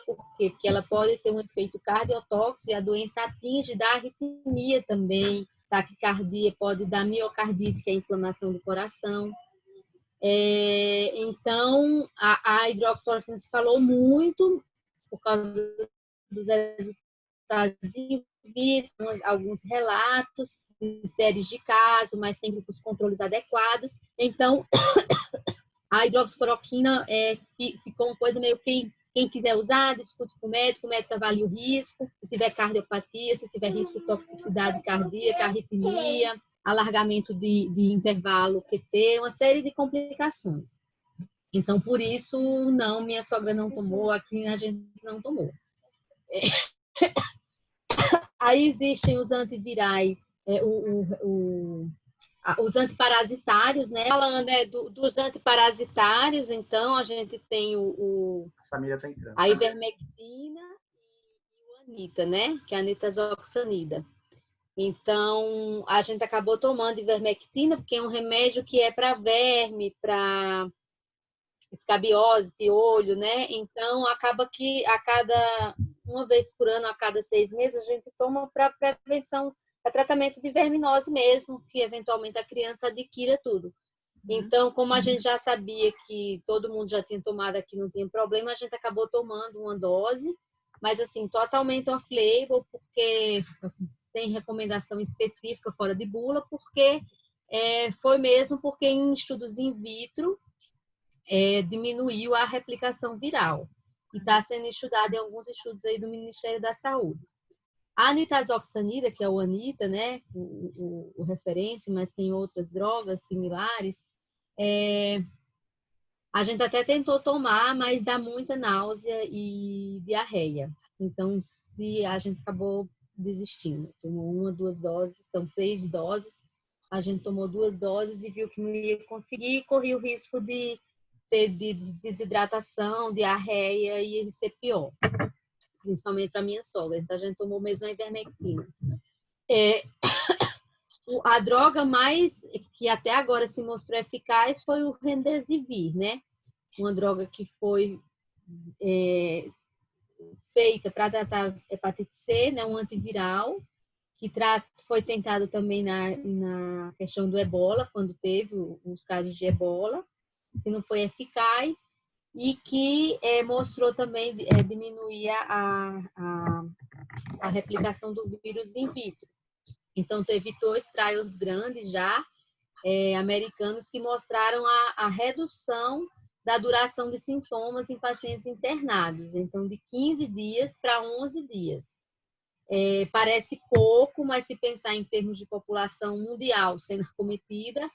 Por quê? Porque ela pode ter um efeito cardiotóxico e a doença atinge da arritmia também. Taquicardia pode dar miocardite, que é a inflamação do coração. Então, a hidroxicloroquina se falou muito por causa dos resultados em vitro, alguns relatos, em séries de casos, mas sempre com os controles adequados. Então, a hidroxicloroquina ficou uma coisa meio que quem quiser usar, discute com o médico avalia o risco, se tiver cardiopatia, se tiver risco de toxicidade cardíaca, arritmia, alargamento de intervalo QT, uma série de complicações. Então, por isso, não, minha sogra não tomou, aqui a gente não tomou. Aí existem os antivirais, os antiparasitários, né? Falando dos antiparasitários, então a gente tem a ivermectina e o anita, né? Que é a nitazoxanida. Então, a gente acabou tomando ivermectina, porque é um remédio que é para verme, para escabiose, piolho, né? Então, acaba que uma vez por ano, a cada 6 meses, a gente toma para prevenção, para tratamento de verminose mesmo, que eventualmente a criança adquira tudo. Então, como a gente já sabia que todo mundo já tinha tomado aqui, não tinha problema, a gente acabou tomando uma dose, mas assim, totalmente off-label, porque assim, sem recomendação específica, fora de bula, porque foi mesmo porque em estudos in vitro diminuiu a replicação viral. E está sendo estudado em alguns estudos aí do Ministério da Saúde. A nitazoxanida, que é o Anita, né, o referência, mas tem outras drogas similares, a gente até tentou tomar, mas dá muita náusea e diarreia. Então, a gente acabou desistindo. Tomou 1 ou 2 doses, são 6 doses. A gente tomou 2 doses e viu que não ia conseguir, e corria o risco de ter desidratação, diarreia e ele ser pior. Principalmente para minha sogra. Então, a gente tomou mesmo a ivermectina. A droga mais que até agora se mostrou eficaz foi o Remdesivir, né? uma droga que foi feita para tratar hepatite C, né, um antiviral, que foi tentado também na questão do ebola, quando teve os casos de ebola, que não foi eficaz, e que mostrou também diminuir a replicação do vírus in vitro. Então, teve 2 trials grandes já, americanos, que mostraram a redução da duração de sintomas em pacientes internados. Então, de 15 dias para 11 dias. Parece pouco, mas se pensar em termos de população mundial sendo acometida,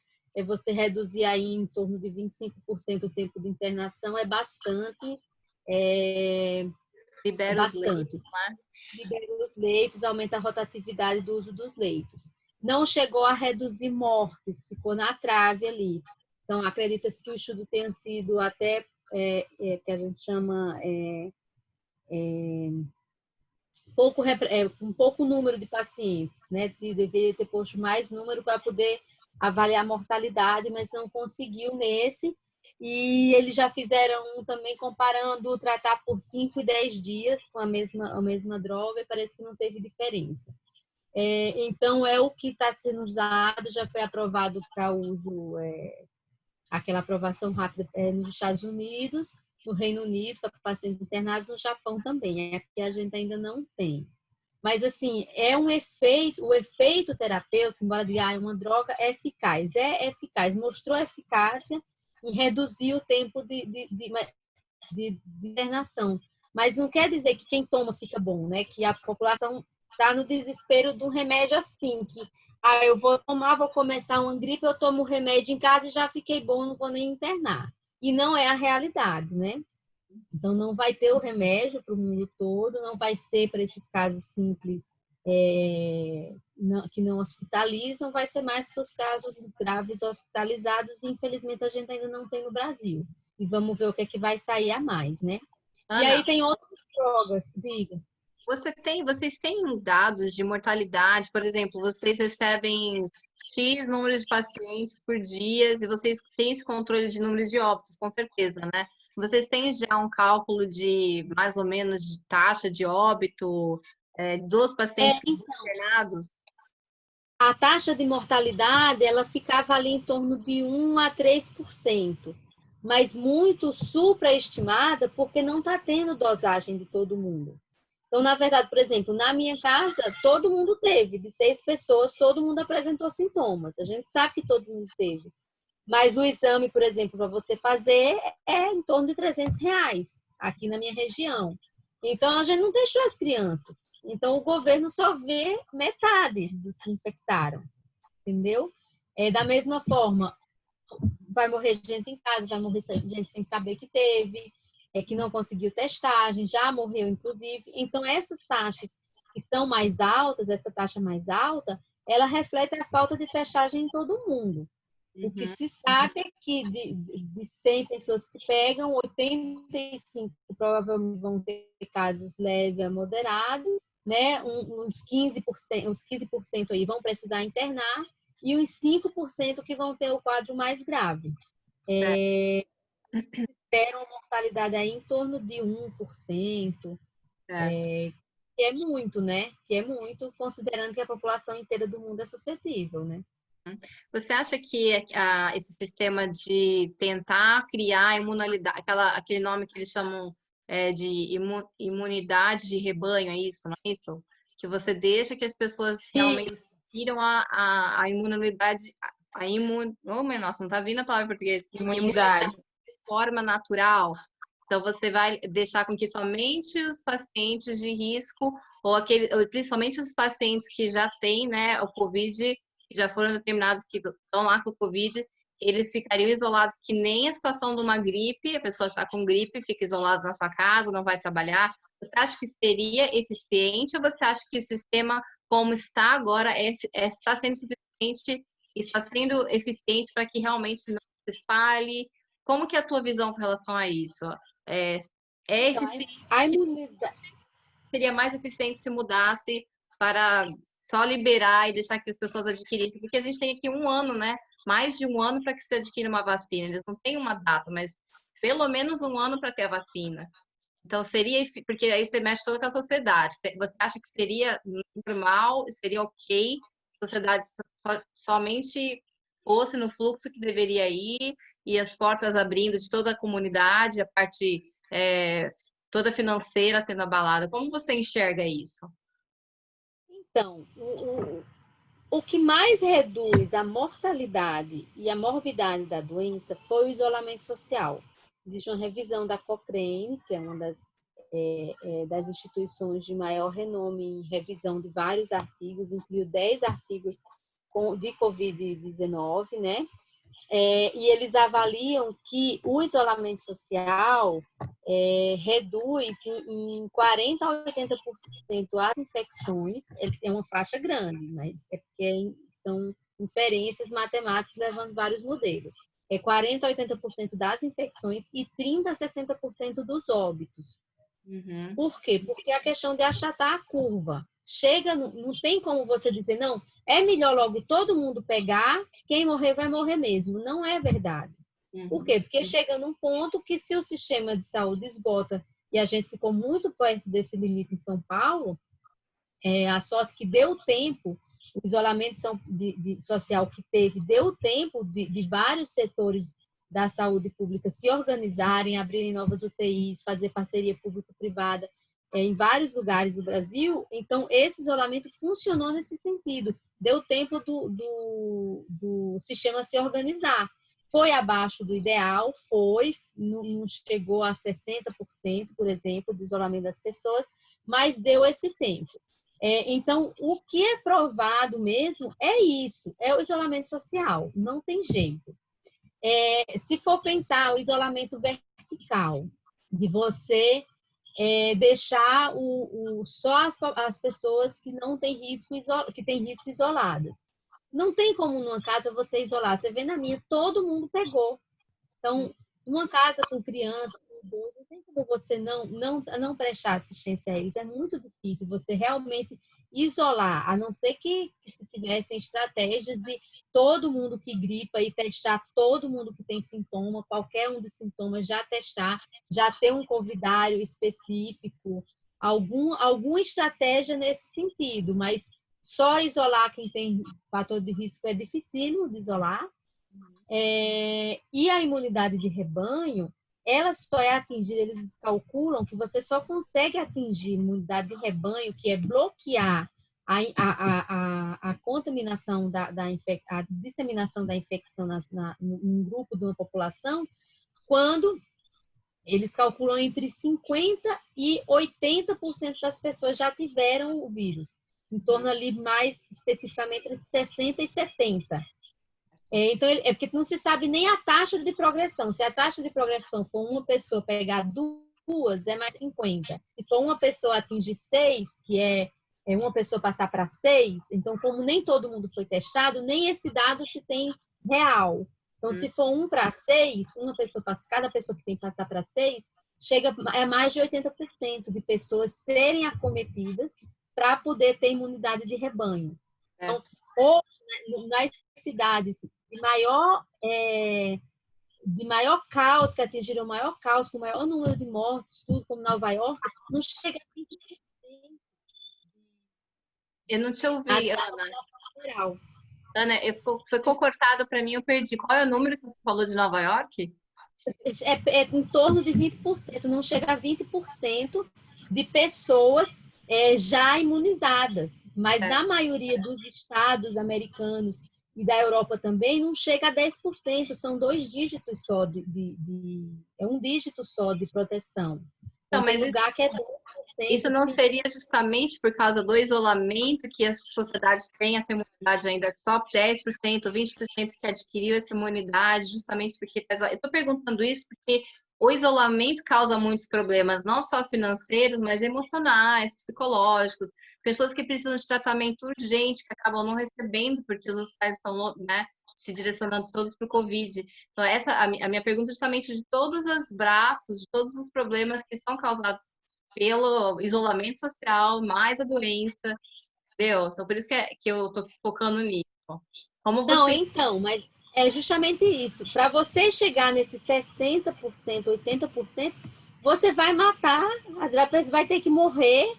você reduzir aí em torno de 25% o tempo de internação é bastante. Libera os leitos, né? Libera os leitos, aumenta a rotatividade do uso dos leitos. Não chegou a reduzir mortes, ficou na trave ali. Então, acredita-se que o estudo tenha sido até, que a gente chama, um pouco número de pacientes, né? Deveria ter posto mais número para poder avaliar a mortalidade, mas não conseguiu nesse. E eles já fizeram também comparando tratar por 5 e 10 dias com a mesma droga e parece que não teve diferença. Então, é o que está sendo usado, já foi aprovado para uso, aquela aprovação rápida nos Estados Unidos, no Reino Unido, para pacientes internados, no Japão também. Aqui a gente ainda não tem. Mas, assim, o efeito terapêutico, embora diga, é uma droga eficaz. É eficaz, mostrou eficácia em reduzir o tempo de internação. Mas não quer dizer que quem toma fica bom, né? Que a população está no desespero do remédio assim, que eu vou tomar, vou começar uma gripe, eu tomo o remédio em casa e já fiquei bom, não vou nem internar. E não é a realidade, né? Então, não vai ter o remédio para o mundo todo, não vai ser para esses casos simples que não hospitalizam, vai ser mais para os casos graves hospitalizados e, infelizmente, a gente ainda não tem no Brasil. E vamos ver o que é que vai sair a mais, né? Ana, e aí tem outras drogas, diga. Vocês têm dados de mortalidade? Por exemplo, vocês recebem X número de pacientes por dia e vocês têm esse controle de números de óbitos, com certeza, né? Vocês têm já um cálculo de, mais ou menos, de taxa de óbito dos pacientes internados? A taxa de mortalidade, ela ficava ali em torno de 1 a 3%, mas muito supraestimada porque não está tendo dosagem de todo mundo. Então, na verdade, por exemplo, na minha casa, todo mundo teve, de 6 pessoas, todo mundo apresentou sintomas. A gente sabe que todo mundo teve. Mas o exame, por exemplo, para você fazer é em torno de R$300 aqui na minha região. Então, a gente não testou as crianças. Então, o governo só vê metade dos que infectaram, entendeu? Da mesma forma, vai morrer gente em casa, vai morrer gente sem saber que teve, que não conseguiu testagem, já morreu, inclusive. Então, essas taxas que são mais altas, essa taxa mais alta, ela reflete a falta de testagem em todo mundo. O que se sabe é que de 100 pessoas que pegam, 85 provavelmente vão ter casos leves a moderados, né? Uns 15% aí vão precisar internar e uns 5% que vão ter o quadro mais grave. Esperam uma mortalidade aí em torno de 1%, que é muito, né? Que é muito, considerando que a população inteira do mundo é suscetível, né? Você acha que esse sistema de tentar criar imunidade, aquele nome que eles chamam de imunidade de rebanho, é isso, não é isso? Que você deixa que as pessoas realmente tiram a imunidade, nossa, não está vindo a palavra em português. Imunidade. De forma natural. Então, você vai deixar com que somente os pacientes de risco, ou principalmente os pacientes que já têm, né, o COVID, já foram determinados que estão lá com o Covid, eles ficariam isolados que nem a situação de uma gripe, a pessoa está com gripe, fica isolada na sua casa, não vai trabalhar. Você acha que seria eficiente ou você acha que o sistema, como está agora, está sendo suficiente, está sendo eficiente para que realmente não se espalhe? Como que é a tua visão com relação a isso? É eficiente? A imunidade... Seria mais eficiente se mudasse para só liberar e deixar que as pessoas adquirissem, porque a gente tem aqui 1 ano, né? Mais de 1 ano para que se adquira uma vacina. Eles não têm uma data, mas pelo menos um ano para ter a vacina. Então, seria, porque aí você mexe toda com a sociedade. Você acha que seria normal, seria ok, a sociedade somente fosse no fluxo que deveria ir e as portas abrindo de toda a comunidade, a parte toda financeira sendo abalada? Como você enxerga isso? Então, o que mais reduz a mortalidade e a morbidade da doença foi o isolamento social. Existe uma revisão da Cochrane, que é uma das instituições de maior renome em revisão de vários artigos, incluiu 10 artigos de Covid-19, né? E eles avaliam que o isolamento social reduz em 40% a 80% as infecções. É uma faixa grande, mas é porque são inferências matemáticas levando vários modelos. 40% a 80% das infecções e 30% a 60% dos óbitos. Uhum. Por quê? Porque a questão de achatar a curva. Chega, não tem como você dizer, não, é melhor logo todo mundo pegar, quem morrer vai morrer mesmo. Não é verdade. Por quê? Porque chega num ponto que se o sistema de saúde esgota, e a gente ficou muito perto desse limite em São Paulo, a sorte que deu tempo, o isolamento social que teve, deu tempo de vários setores da saúde pública se organizarem, abrirem novas UTIs, fazer parceria público-privada em vários lugares do Brasil. Então, esse isolamento funcionou nesse sentido. Deu tempo do sistema se organizar. Foi abaixo do ideal, não chegou a 60%, por exemplo, do isolamento das pessoas, mas deu esse tempo. Então, o que é provado mesmo é isso, é o isolamento social, não tem jeito. Se for pensar o isolamento vertical, de você deixar só as pessoas que não têm risco, que têm risco isoladas. Não tem como numa casa você isolar. Você vê na minha, todo mundo pegou. Então, numa casa com criança, com idoso, não tem como você não prestar assistência a eles. É muito difícil você realmente isolar, a não ser que se tivessem estratégias de todo mundo que gripa e testar todo mundo que tem sintoma, qualquer um dos sintomas, já testar, já ter um convidário específico, alguma estratégia nesse sentido, mas só isolar quem tem fator de risco é dificílimo de isolar. E a imunidade de rebanho, ela só é atingida, eles calculam que você só consegue atingir imunidade de rebanho, que é bloquear a contaminação, a disseminação da infecção num grupo de uma população, quando eles calculam entre 50% e 80% das pessoas já tiveram o vírus, em torno ali mais especificamente entre 60% e 70%. Então, é porque não se sabe nem a taxa de progressão. Se a taxa de progressão for uma pessoa pegar duas, é mais 50. Se for uma pessoa atingir 6, que é uma pessoa passar para 6, então, como nem todo mundo foi testado, nem esse dado se tem real. Então, se for 1 para 6, cada pessoa que tem que passar para 6, chega a mais de 80% de pessoas serem acometidas para poder ter imunidade de rebanho. Então, hoje, nas cidades de maior caos, que atingiram o maior caos, com o maior número de mortos, tudo como Nova York, não chega a 20%. Eu não te ouvi, Ana. Ana, ficou cortado para mim, eu perdi. Qual é o número que você falou de Nova York? É em torno de 20%, não chega a 20% de pessoas já imunizadas. Mas na maioria dos estados americanos e da Europa também, não chega a 10%, são 2 dígitos só, é um dígito só de proteção. Então, tem lugar que é 2%. Isso não seria justamente por causa do isolamento que a sociedade tem essa imunidade ainda? Só 10%, 20% que adquiriu essa imunidade, justamente porque... Eu estou perguntando isso porque o isolamento causa muitos problemas, não só financeiros, mas emocionais, psicológicos. Pessoas que precisam de tratamento urgente, que acabam não recebendo, porque os hospitais estão, né, se direcionando todos para o Covid. Então, a minha pergunta é justamente de todos os braços, de todos os problemas que são causados pelo isolamento social, mais a doença, entendeu? Então, por isso que eu tô focando nisso. Como você... Não, então, mas É justamente isso. Para você chegar nesses 60%, 80%, você vai matar, a pessoa vai ter que morrer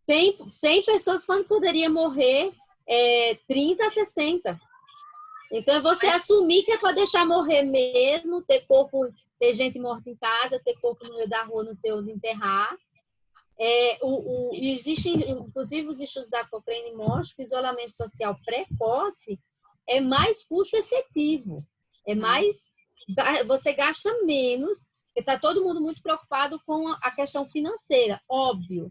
100 pessoas quando poderia morrer 30 a 60. Então, é você assumir que é para deixar morrer mesmo, ter gente morta em casa, ter corpo no meio da rua, não ter onde enterrar. Existem, inclusive, os estudos da Cochrane mostram que o isolamento social precoce é mais custo efetivo, você gasta menos, porque está todo mundo muito preocupado com a questão financeira, óbvio.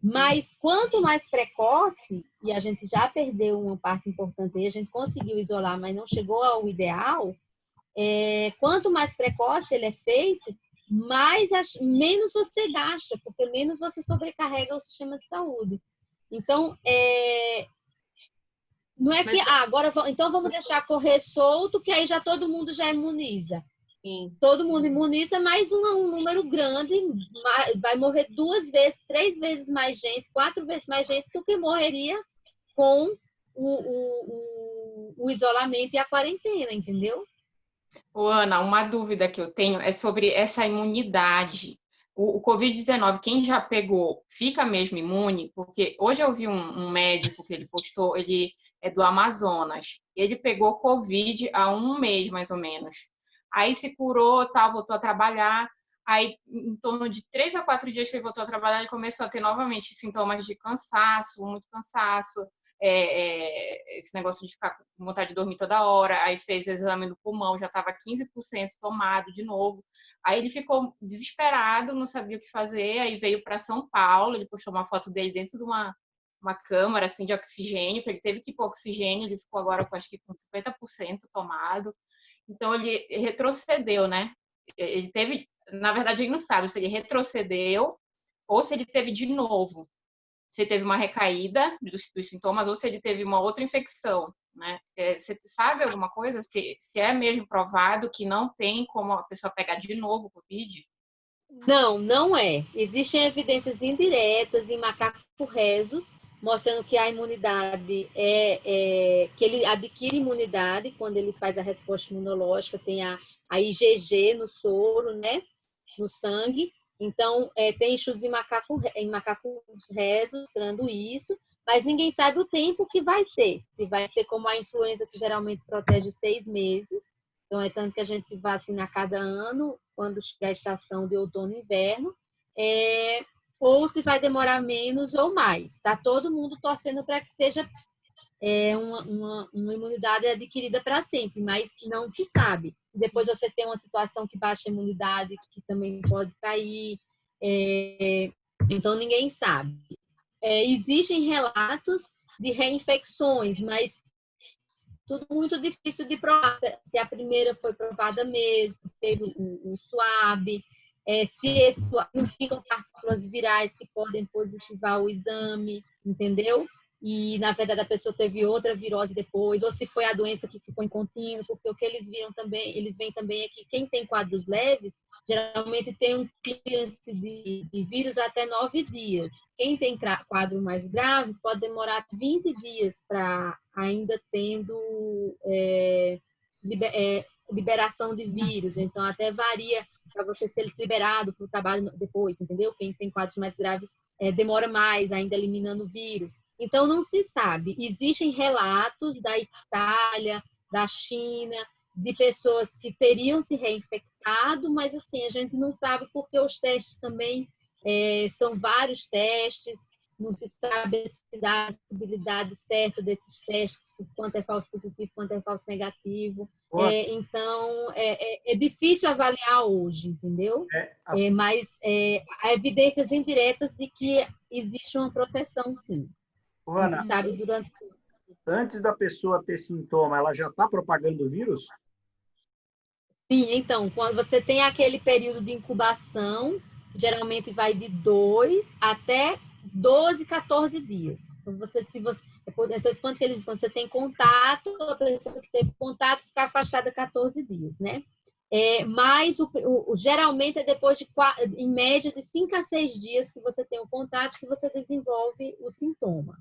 Mas quanto mais precoce, e a gente já perdeu uma parte importante aí, a gente conseguiu isolar, mas não chegou ao ideal, quanto mais precoce ele é feito, menos você gasta, porque menos você sobrecarrega o sistema de saúde. Então, não é que agora então vamos deixar correr solto, que aí já todo mundo já imuniza. Sim. Todo mundo imuniza, mas um número grande vai morrer 2 vezes, 3 vezes mais gente, 4 vezes mais gente do que morreria com o isolamento e a quarentena, entendeu? Ô, Ana, uma dúvida que eu tenho é sobre essa imunidade. O Covid-19, quem já pegou, fica mesmo imune? Porque hoje eu vi um médico que ele postou, ele é do Amazonas. Ele pegou Covid há 1 mês, mais ou menos. Aí se curou, tal, voltou a trabalhar. Aí, em torno de 3 a 4 dias que ele voltou a trabalhar, ele começou a ter novamente sintomas de cansaço, muito cansaço. Esse negócio de ficar com vontade de dormir toda hora, aí fez o exame do pulmão, já estava 15% tomado de novo. Aí ele ficou desesperado, não sabia o que fazer, aí veio para São Paulo, ele postou uma foto dele dentro de uma câmara assim, de oxigênio, que ele teve que pôr oxigênio, ele ficou agora acho que com 50% tomado. Então ele retrocedeu, né? Ele teve, na verdade, ele não sabe se ele retrocedeu ou se ele teve de novo. Se ele teve uma recaída dos sintomas ou se ele teve uma outra infecção, né? Você sabe alguma coisa? Se é mesmo provado que não tem como a pessoa pegar de novo o Covid? Não é. Existem evidências indiretas em macacos rezos, mostrando que a imunidade que ele adquire imunidade quando ele faz a resposta imunológica, tem a IgG no soro, né? No sangue. Então, tem estudos em macacos rezos mostrando isso, mas ninguém sabe o tempo que vai ser. Se vai ser como a influenza, que geralmente protege 6 meses. Então, é tanto que a gente se vacina a cada ano, quando chegar a estação de outono e inverno, ou se vai demorar menos ou mais. Está todo mundo torcendo para que seja uma imunidade adquirida para sempre, mas não se sabe. Depois você tem uma situação que baixa a imunidade, que também pode cair, então ninguém sabe. Existem relatos de reinfecções, mas tudo muito difícil de provar. Se a primeira foi provada mesmo, se teve o swab, se esse swab não ficam partículas virais que podem positivar o exame, entendeu? E, na verdade, a pessoa teve outra virose depois, ou se foi a doença que ficou em contínuo, porque o que eles viram também, eles veem também é que quem tem quadros leves, geralmente tem um clearance de vírus até 9 dias. Quem tem quadros mais graves pode demorar 20 dias para ainda tendo liberação de vírus. Então, até varia para você ser liberado para o trabalho depois, entendeu? Quem tem quadros mais graves demora mais, ainda eliminando o vírus. Então, não se sabe. Existem relatos da Itália, da China, de pessoas que teriam se reinfectado, mas assim, a gente não sabe porque os testes também são vários testes, não se sabe a possibilidade certa desses testes, quanto é falso positivo, quanto é falso negativo. Então, é difícil avaliar hoje, entendeu? Mas há evidências indiretas de que existe uma proteção, sim. Ana, não se sabe durante... Antes da pessoa ter sintoma, ela já está propagando o vírus? Sim, então, quando você tem aquele período de incubação, geralmente vai de 2 até 12, 14 dias. Então, quando você tem contato, a pessoa que teve contato fica afastada 14 dias, né? Mas geralmente é depois de, em média, de 5 a 6 dias que você tem o contato que você desenvolve o sintoma.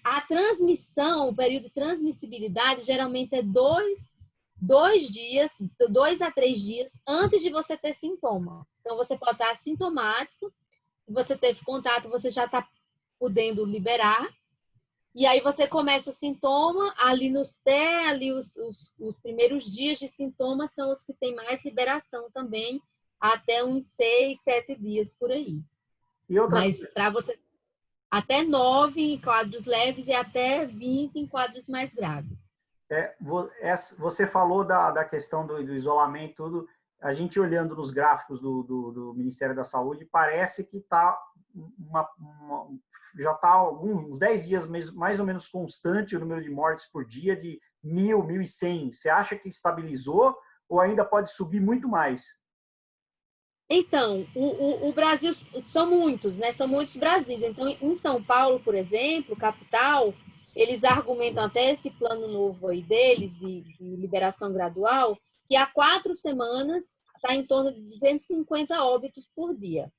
A transmissão, o período de transmissibilidade, geralmente é 2 a 3 dias antes de você ter sintoma. Então, você pode estar assintomático, se você teve contato, você já está podendo liberar. E aí você começa o sintoma, ali os primeiros dias de sintomas são os que tem mais liberação também, até uns 6, 7 dias por aí. E outra Mas para você, até 9 em quadros leves e até 20 em quadros mais graves. Você falou da questão do isolamento, tudo. A gente olhando nos gráficos do Ministério da Saúde, parece que já está uns 10 dias mais ou menos constante o número de mortes por dia, de 1.000, 1.100. Você acha que estabilizou ou ainda pode subir muito mais? Então, o Brasil, são muitos, né? São muitos Brasis. Então, em São Paulo, por exemplo, capital, eles argumentam até esse plano novo aí deles, de liberação gradual, que há 4 semanas está em torno de 250 óbitos por dia,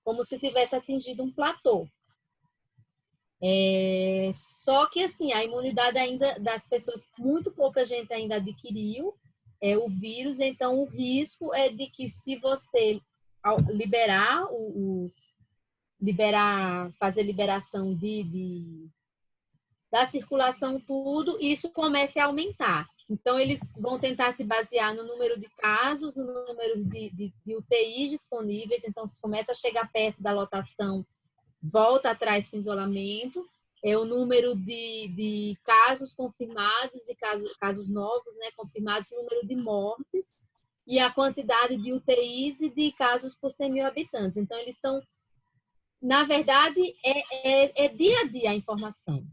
como se tivesse atingido um platô. Só que, assim, a imunidade ainda das pessoas, muito pouca gente ainda adquiriu o vírus, então o risco é de que se você fazer liberação da circulação, tudo, isso comece a aumentar. Então, eles vão tentar se basear no número de casos, no número de UTIs disponíveis. Então, se começa a chegar perto da lotação, volta atrás com isolamento. O número de casos confirmados e casos novos, né, confirmados, o número de mortes e a quantidade de UTIs e de casos por 100 mil habitantes. Então, eles estão... Na verdade, é dia a dia a informação.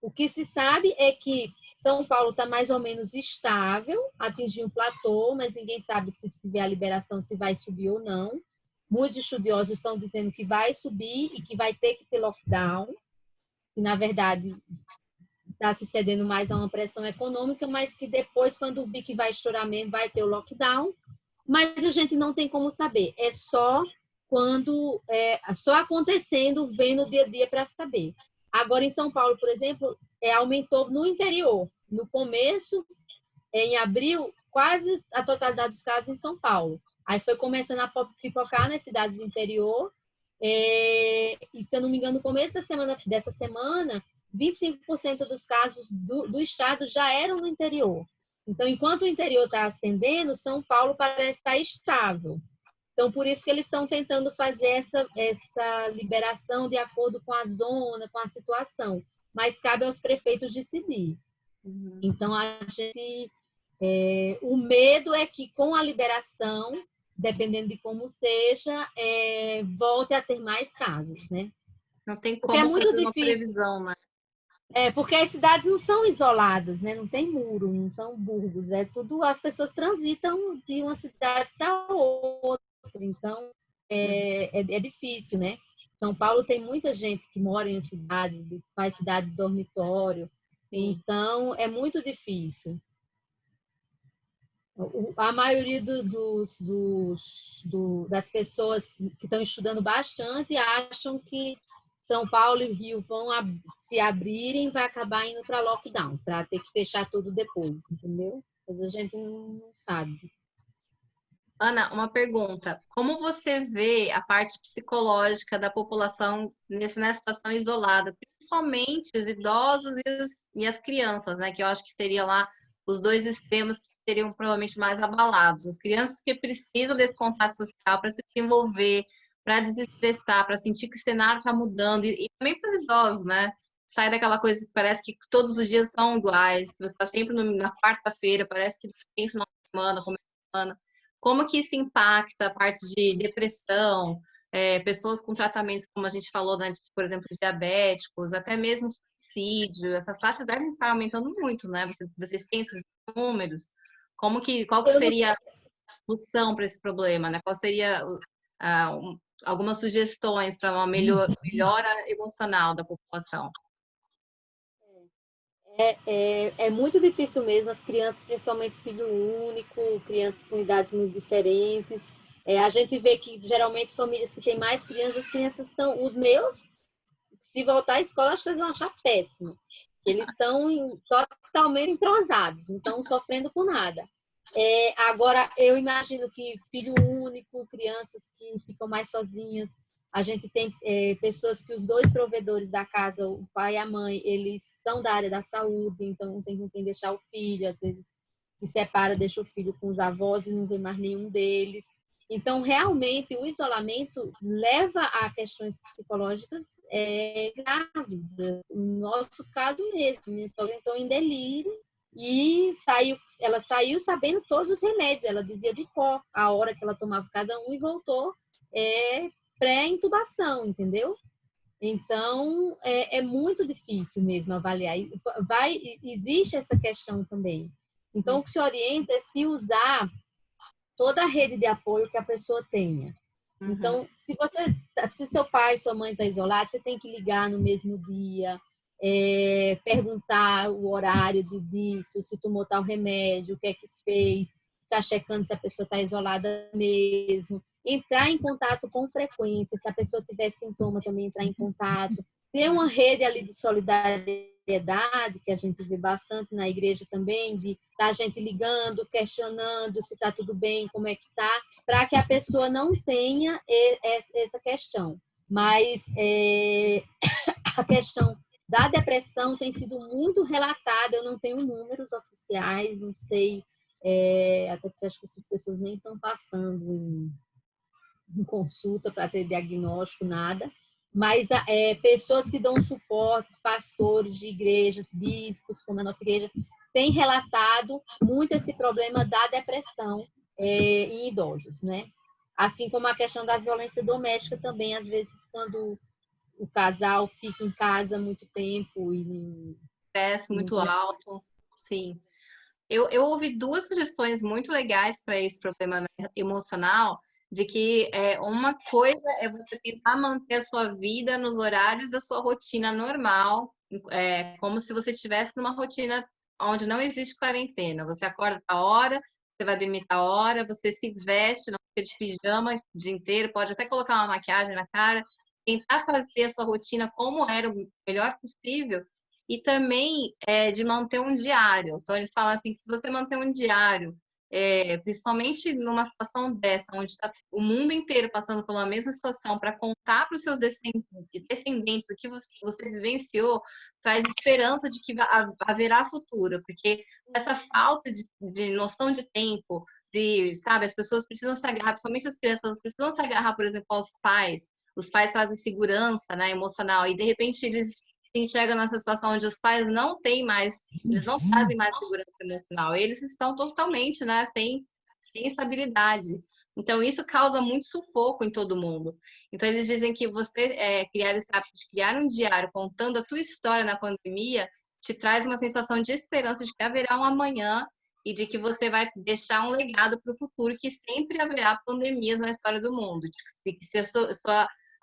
O que se sabe é que São Paulo está mais ou menos estável, atingiu um platô, mas ninguém sabe se tiver a liberação, se vai subir ou não. Muitos estudiosos estão dizendo que vai subir e que vai ter que ter lockdown, que, na verdade, está se cedendo mais a uma pressão econômica, mas que depois, quando vir que vai estourar mesmo, vai ter o lockdown. Mas a gente não tem como saber. É só só acontecendo, vendo o dia a dia para saber. Agora, em São Paulo, por exemplo, aumentou no interior. No começo, em abril, quase a totalidade dos casos em São Paulo. Aí foi começando a pipocar nas cidades do interior. E, se eu não me engano, no começo dessa semana, 25% dos casos do estado já eram no interior. Então, enquanto o interior está ascendendo, São Paulo parece estar estável. Então, por isso que eles estão tentando fazer essa liberação de acordo com a zona, com a situação. Mas cabe aos prefeitos decidir. Então, o medo é que, com a liberação, dependendo de como seja, volte a ter mais casos, né? Não tem porque como muito fazer difícil. Uma previsão, né? Porque as cidades não são isoladas, né? Não tem muro, não são burgos. As pessoas transitam de uma cidade para outra. Então, é difícil, né? São Paulo tem muita gente que mora em cidade, faz cidade de dormitório. Sim. Então, é muito difícil. A maioria das pessoas que estão estudando bastante acham que São Paulo e Rio vão se abrirem, vai acabar indo para lockdown, para ter que fechar tudo depois, entendeu? Mas a gente não sabe. Ana, uma pergunta. Como você vê a parte psicológica da população nessa situação isolada, principalmente os idosos e as crianças, né? Que eu acho que seriam lá os 2 extremos que seriam provavelmente mais abalados. As crianças que precisam desse contato social para se desenvolver, para desestressar, para sentir que o cenário está mudando, e também para os idosos, né? Sai daquela coisa que parece que todos os dias são iguais, que você está sempre na quarta-feira, parece que tem final de semana, começo de semana. Como que isso impacta a parte de depressão, pessoas com tratamentos, como a gente falou, né, por exemplo, diabéticos, até mesmo suicídio? Essas taxas devem estar aumentando muito, né? Vocês têm esses números? Qual que seria a solução para esse problema, né? Qual seria algumas sugestões para uma melhora emocional da população? É muito difícil mesmo, as crianças, principalmente filho único, crianças com idades muito diferentes. A gente vê que, geralmente, famílias que têm mais crianças, as crianças estão... Os meus se voltar à escola, acho que eles vão achar péssimo. Eles estão totalmente entrosados, não estão sofrendo com nada. Agora, eu imagino que filho único, crianças que ficam mais sozinhas, a gente tem pessoas que os dois provedores da casa, o pai e a mãe, eles são da área da saúde, então não tem com quem deixar o filho, às vezes se separa, deixa o filho com os avós e não vê mais nenhum deles. Então, realmente, o isolamento leva a questões psicológicas graves. No nosso caso mesmo, minha sogra entrou em delírio e ela saiu sabendo todos os remédios, ela dizia de cor a hora que ela tomava cada um e voltou pré-intubação, entendeu? Então, é muito difícil mesmo avaliar. Existe essa questão também. Então, o que se orienta é se usar toda a rede de apoio que a pessoa tenha. Então, se seu pai, sua mãe está isolado, você tem que ligar no mesmo dia, perguntar o horário disso, se tomou tal remédio, o que é que fez, ficar checando se a pessoa está isolada mesmo, entrar em contato com frequência, se a pessoa tiver sintoma também entrar em contato, ter uma rede ali de solidariedade, que a gente vê bastante na igreja também, de a gente ligando, questionando se está tudo bem, como é que está, para que a pessoa não tenha essa questão. Mas a questão da depressão tem sido muito relatada, eu não tenho números oficiais, não sei, até porque acho que essas pessoas nem estão passando em consulta para ter diagnóstico, nada, mas pessoas que dão suporte, pastores de igrejas, bispos, como a nossa igreja, têm relatado muito esse problema da depressão em idosos, né? Assim como a questão da violência doméstica também, às vezes, quando o casal fica em casa muito tempo e Estresse muito alto, sim. Eu ouvi duas sugestões muito legais para esse problema emocional, de que uma coisa é você tentar manter a sua vida nos horários da sua rotina normal, como se você estivesse numa rotina onde não existe quarentena. Você acorda a hora, você vai dormir a hora, você se veste, não fica de pijama o dia inteiro, pode até colocar uma maquiagem na cara, tentar fazer a sua rotina como era o melhor possível, e também de manter um diário. Então, eles falam assim, que se você manter um diário, principalmente numa situação dessa, onde está o mundo inteiro passando pela mesma situação, para contar para os seus descendentes o que você vivenciou, traz esperança de que haverá futuro, porque essa falta de noção de tempo, sabe, as pessoas precisam se agarrar, principalmente as crianças, precisam se agarrar, por exemplo, aos pais. Os pais trazem segurança, né, emocional, e de repente eles se enxergam nessa situação onde os pais não têm mais, eles não trazem mais segurança emocional, eles estão totalmente, né, sem estabilidade. Então, isso causa muito sufoco em todo mundo. Então, eles dizem que você criar esse hábito de criar um diário contando a tua história na pandemia te traz uma sensação de esperança de que haverá um amanhã e de que você vai deixar um legado para o futuro, que sempre haverá pandemias na história do mundo. De que se a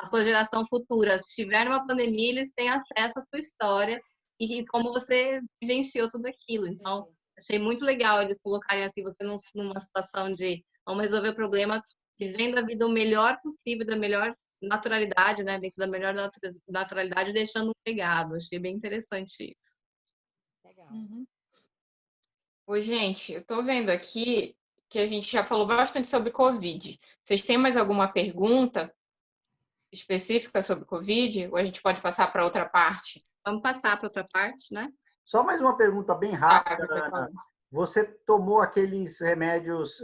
sua geração futura, se estiver numa pandemia, eles têm acesso à tua história e como você vivenciou tudo aquilo. Então, achei muito legal eles colocarem assim, você numa situação de vamos resolver o problema, vivendo a vida o melhor possível, da melhor naturalidade, né? Dentro da melhor naturalidade, deixando um legado. Achei bem interessante isso. Legal. Oi, gente, eu tô vendo aqui que a gente já falou bastante sobre Covid. Vocês têm mais alguma pergunta específica sobre Covid? Ou a gente pode passar para outra parte? Vamos passar para outra parte, né? Só mais uma pergunta bem rápida, Ana. Você tomou aqueles remédios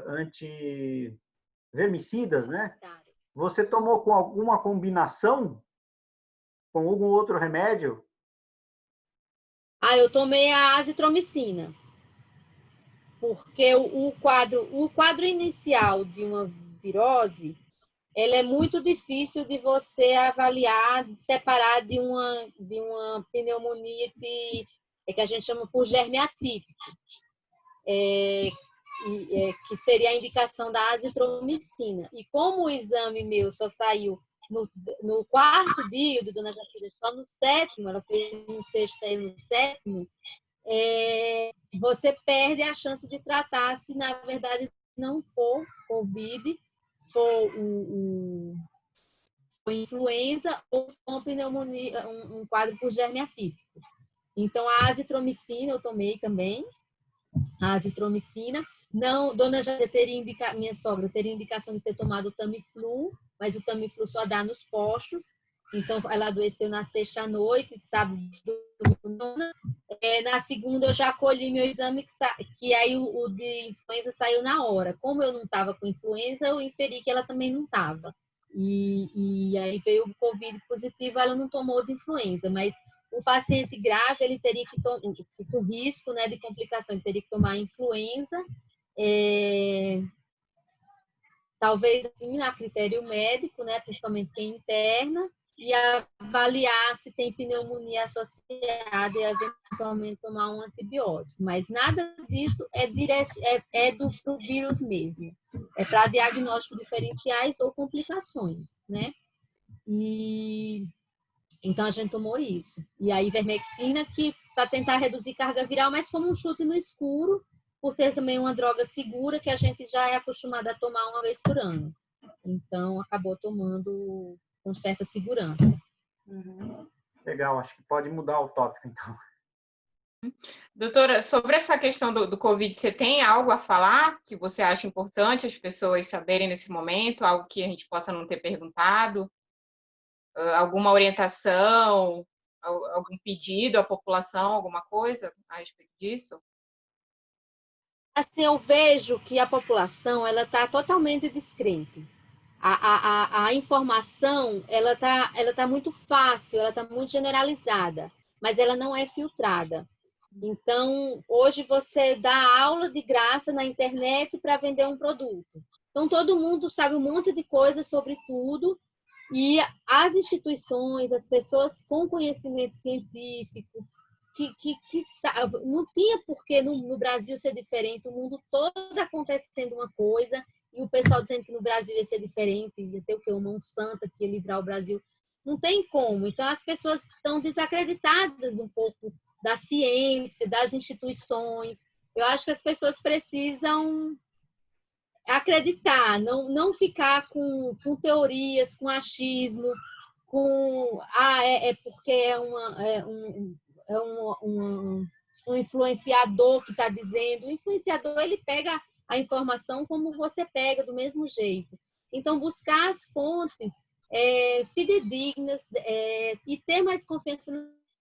anti-vermicidas, né? Você tomou com alguma combinação com algum outro remédio? Eu tomei a azitromicina, porque o quadro inicial de uma virose, ele é muito difícil de você avaliar, separar de uma pneumonia que a gente chama por germe atípico, que seria a indicação da azitromicina. E como o exame meu só saiu no quarto dia do Dona Jacira, só no sétimo, ela fez no sexto, saiu no sétimo, você perde a chance de tratar se, na verdade, não for Covid, for influenza ou uma pneumonia, um quadro por germe atípico. Então, a azitromicina eu tomei também, a azitromicina. Não, dona já teria minha sogra teria indicação de ter tomado o Tamiflu, mas o Tamiflu só dá nos postos. Então, ela adoeceu na sexta à noite, sábado, na segunda eu já colhi meu exame, que aí o de influenza saiu na hora. Como eu não estava com influenza, eu inferi que ela também não estava. E aí veio o Covid positivo, ela não tomou de influenza, mas o paciente grave, ele teria que tomar, com risco, né, de complicação, ele teria que tomar influenza, talvez assim, a critério médico, né, principalmente quem interna, e avaliar se tem pneumonia associada e eventualmente tomar um antibiótico. Mas nada disso é pro vírus mesmo. É para diagnóstico diferenciais ou complicações, né? E então a gente tomou isso. E a ivermectina, que para tentar reduzir carga viral, mas como um chute no escuro, por ter também uma droga segura que a gente já é acostumado a tomar uma vez por ano. Então acabou tomando com certa segurança. Legal, acho que pode mudar o tópico, então. Doutora, sobre essa questão do Covid, você tem algo a falar que você acha importante as pessoas saberem nesse momento? Algo que a gente possa não ter perguntado? Alguma orientação? Algum pedido à população? Alguma coisa a respeito disso? Assim, eu vejo que a população ela está totalmente descrente. A informação ela tá muito fácil, ela está muito generalizada, mas ela não é filtrada. Então, hoje você dá aula de graça na internet para vender um produto. Então, todo mundo sabe um monte de coisa sobre tudo e as instituições, as pessoas com conhecimento científico, não tinha por que no Brasil ser diferente, o mundo todo acontecendo uma coisa e o pessoal dizendo que no Brasil ia ser diferente, ia ter o quê? Uma santa que ia livrar o Brasil. Não tem como. Então, as pessoas estão desacreditadas um pouco da ciência, das instituições. Eu acho que as pessoas precisam acreditar, não ficar com teorias, com achismo, com porque um influenciador que está dizendo. O influenciador, ele pega a informação como você pega, do mesmo jeito. Então, buscar as fontes fidedignas e ter mais confiança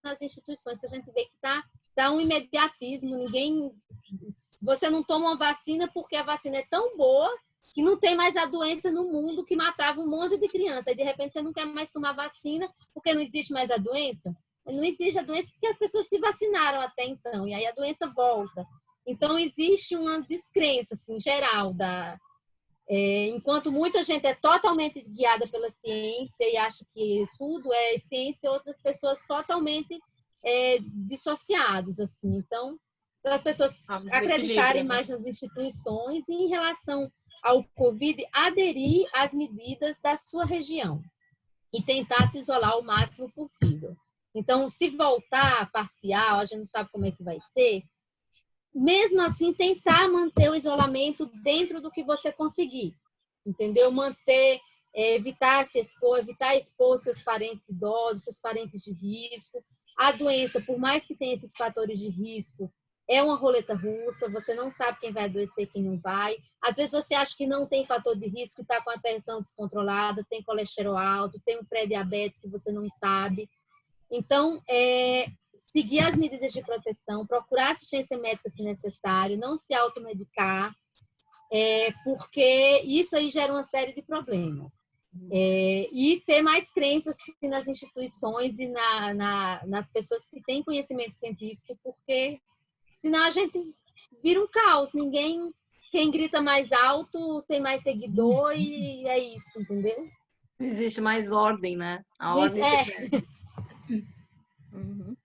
nas instituições, que a gente vê que tá um imediatismo. Você não toma uma vacina porque a vacina é tão boa que não tem mais a doença no mundo que matava um monte de criança. E, de repente, você não quer mais tomar vacina porque não existe mais a doença. Não existe a doença porque as pessoas se vacinaram até então. E aí a doença volta. Então, existe uma descrença assim, geral. Enquanto muita gente é totalmente guiada pela ciência e acha que tudo é ciência, outras pessoas totalmente dissociados. Assim. Então, para as pessoas acreditarem mais nas instituições e, em relação ao Covid, aderir às medidas da sua região e tentar se isolar o máximo possível. Então, se voltar parcial, a gente não sabe como é que vai ser, mesmo assim, tentar manter o isolamento dentro do que você conseguir, entendeu? Evitar se expor, evitar expor seus parentes idosos, seus parentes de risco. A doença, por mais que tenha esses fatores de risco, é uma roleta russa, você não sabe quem vai adoecer, quem não vai. Às vezes você acha que não tem fator de risco, está com a pressão descontrolada, tem colesterol alto, tem um pré-diabetes que você não sabe. Então, seguir as medidas de proteção, procurar assistência médica se necessário, não se automedicar, porque isso aí gera uma série de problemas. E ter mais crenças nas instituições e nas pessoas que têm conhecimento científico, porque senão a gente vira um caos. Quem grita mais alto tem mais seguidor e é isso, entendeu? Não existe mais ordem, né? A ordem Uhum.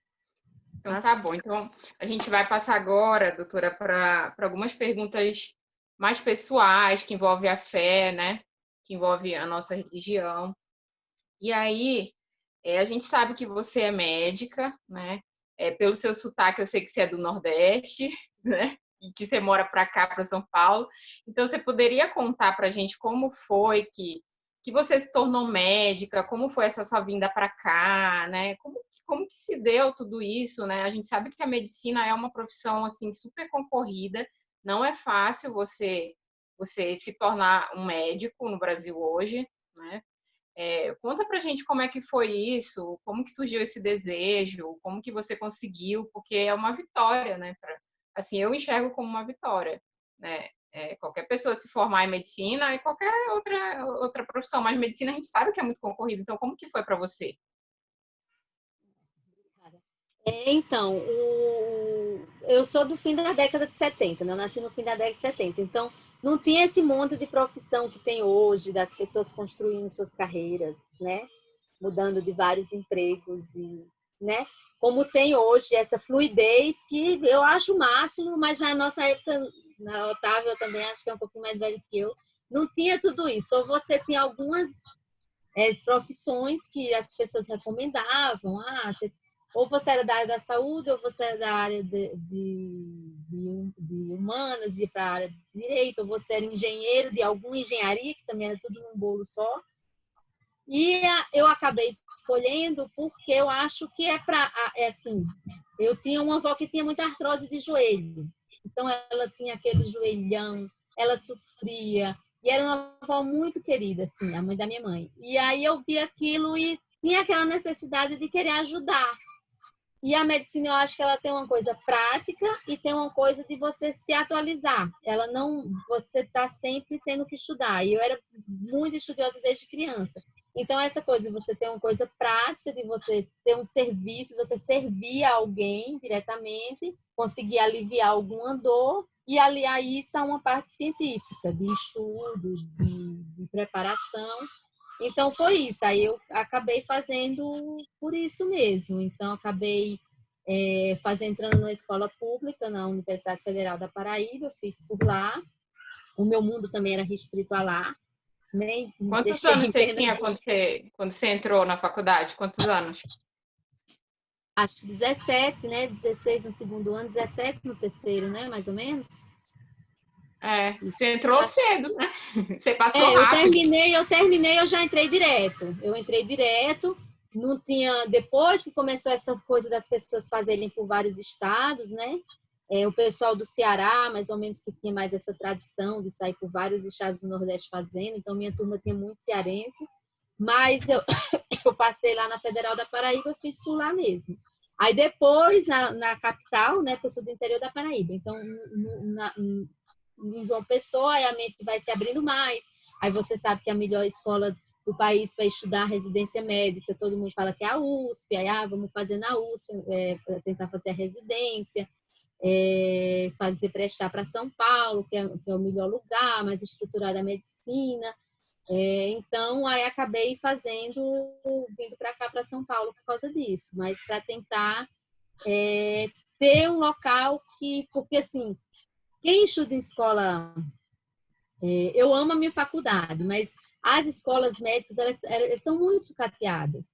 Então, tá bom. Então, a gente vai passar agora, doutora, para algumas perguntas mais pessoais, que envolvem a fé, né? Que envolve a nossa religião. E aí, a gente sabe que você é médica, né? Pelo seu sotaque, eu sei que você é do Nordeste, né? E que você mora para cá, para São Paulo. Então, você poderia contar para a gente como foi que que você se tornou médica, como foi essa sua vinda para cá, né? Como que se deu tudo isso, né? A gente sabe que a medicina é uma profissão assim super concorrida, não é fácil você se tornar um médico no Brasil hoje, né? Conta pra gente como é que foi isso, como que surgiu esse desejo, como que você conseguiu, porque é uma vitória, né? Assim, eu enxergo como uma vitória, né? Qualquer pessoa se formar em medicina e qualquer outra profissão, mas medicina a gente sabe que é muito concorrido, então como que foi para você? Então, eu sou do fim da década de 70, né? Eu nasci no fim da década de 70. Então, não tinha esse monte de profissão que tem hoje, das pessoas construindo suas carreiras, né? Mudando de vários empregos, né? Como tem hoje essa fluidez que eu acho o máximo, mas na nossa época, na Otávio, eu também acho que é um pouquinho mais velho que eu, não tinha tudo isso. Ou você tinha algumas profissões que as pessoas recomendavam. Ou você era da área da saúde, ou você era da área de humanas e para a área de direito, ou você era engenheiro de alguma engenharia, que também era tudo num bolo só. E eu acabei escolhendo porque eu acho que assim, eu tinha uma avó que tinha muita artrose de joelho. Então, ela tinha aquele joelhão, ela sofria. E era uma avó muito querida, assim, a mãe da minha mãe. E aí eu vi aquilo e tinha aquela necessidade de querer ajudar. E a medicina, eu acho que ela tem uma coisa prática e tem uma coisa de você se atualizar. Ela não, você está sempre tendo que estudar. E eu era muito estudiosa desde criança. Então, essa coisa de você ter uma coisa prática, de você ter um serviço, de você servir a alguém diretamente, conseguir aliviar alguma dor e aliar isso a uma parte científica, de estudo, de preparação. Então, foi isso. Aí eu acabei fazendo por isso mesmo. Então, acabei entrando na escola pública, na Universidade Federal da Paraíba, fiz por lá. O meu mundo também era restrito a lá. Nem Quantos deixei anos você tinha interna. quando você entrou na faculdade? Quantos anos? Acho que 17, né? 16 no segundo ano, 17 no terceiro, né? Mais ou menos. Isso. Você entrou cedo, né? Você passou Eu rápido. terminei, eu já entrei direto. Eu entrei direto, não tinha. Depois que começou essa coisa das pessoas fazerem por vários estados, né? O pessoal do Ceará, mais ou menos, que tinha mais essa tradição de sair por vários estados do Nordeste fazendo. Então, minha turma tinha muito cearense. Mas eu passei lá na Federal da Paraíba, fiz por lá mesmo. Aí depois, na capital, né? Porque eu sou do interior da Paraíba. Então, em João Pessoa, aí a mente vai se abrindo mais. Aí você sabe que a melhor escola do país para estudar residência médica, todo mundo fala que é a USP, aí vamos fazer na USP, para tentar fazer a residência, prestar para São Paulo, que é o melhor lugar, mais estruturada a medicina. Então, aí acabei vindo para cá, para São Paulo, por causa disso, mas para tentar ter um local porque assim, quem estuda em escola, eu amo a minha faculdade, mas as escolas médicas, elas são muito sucateadas.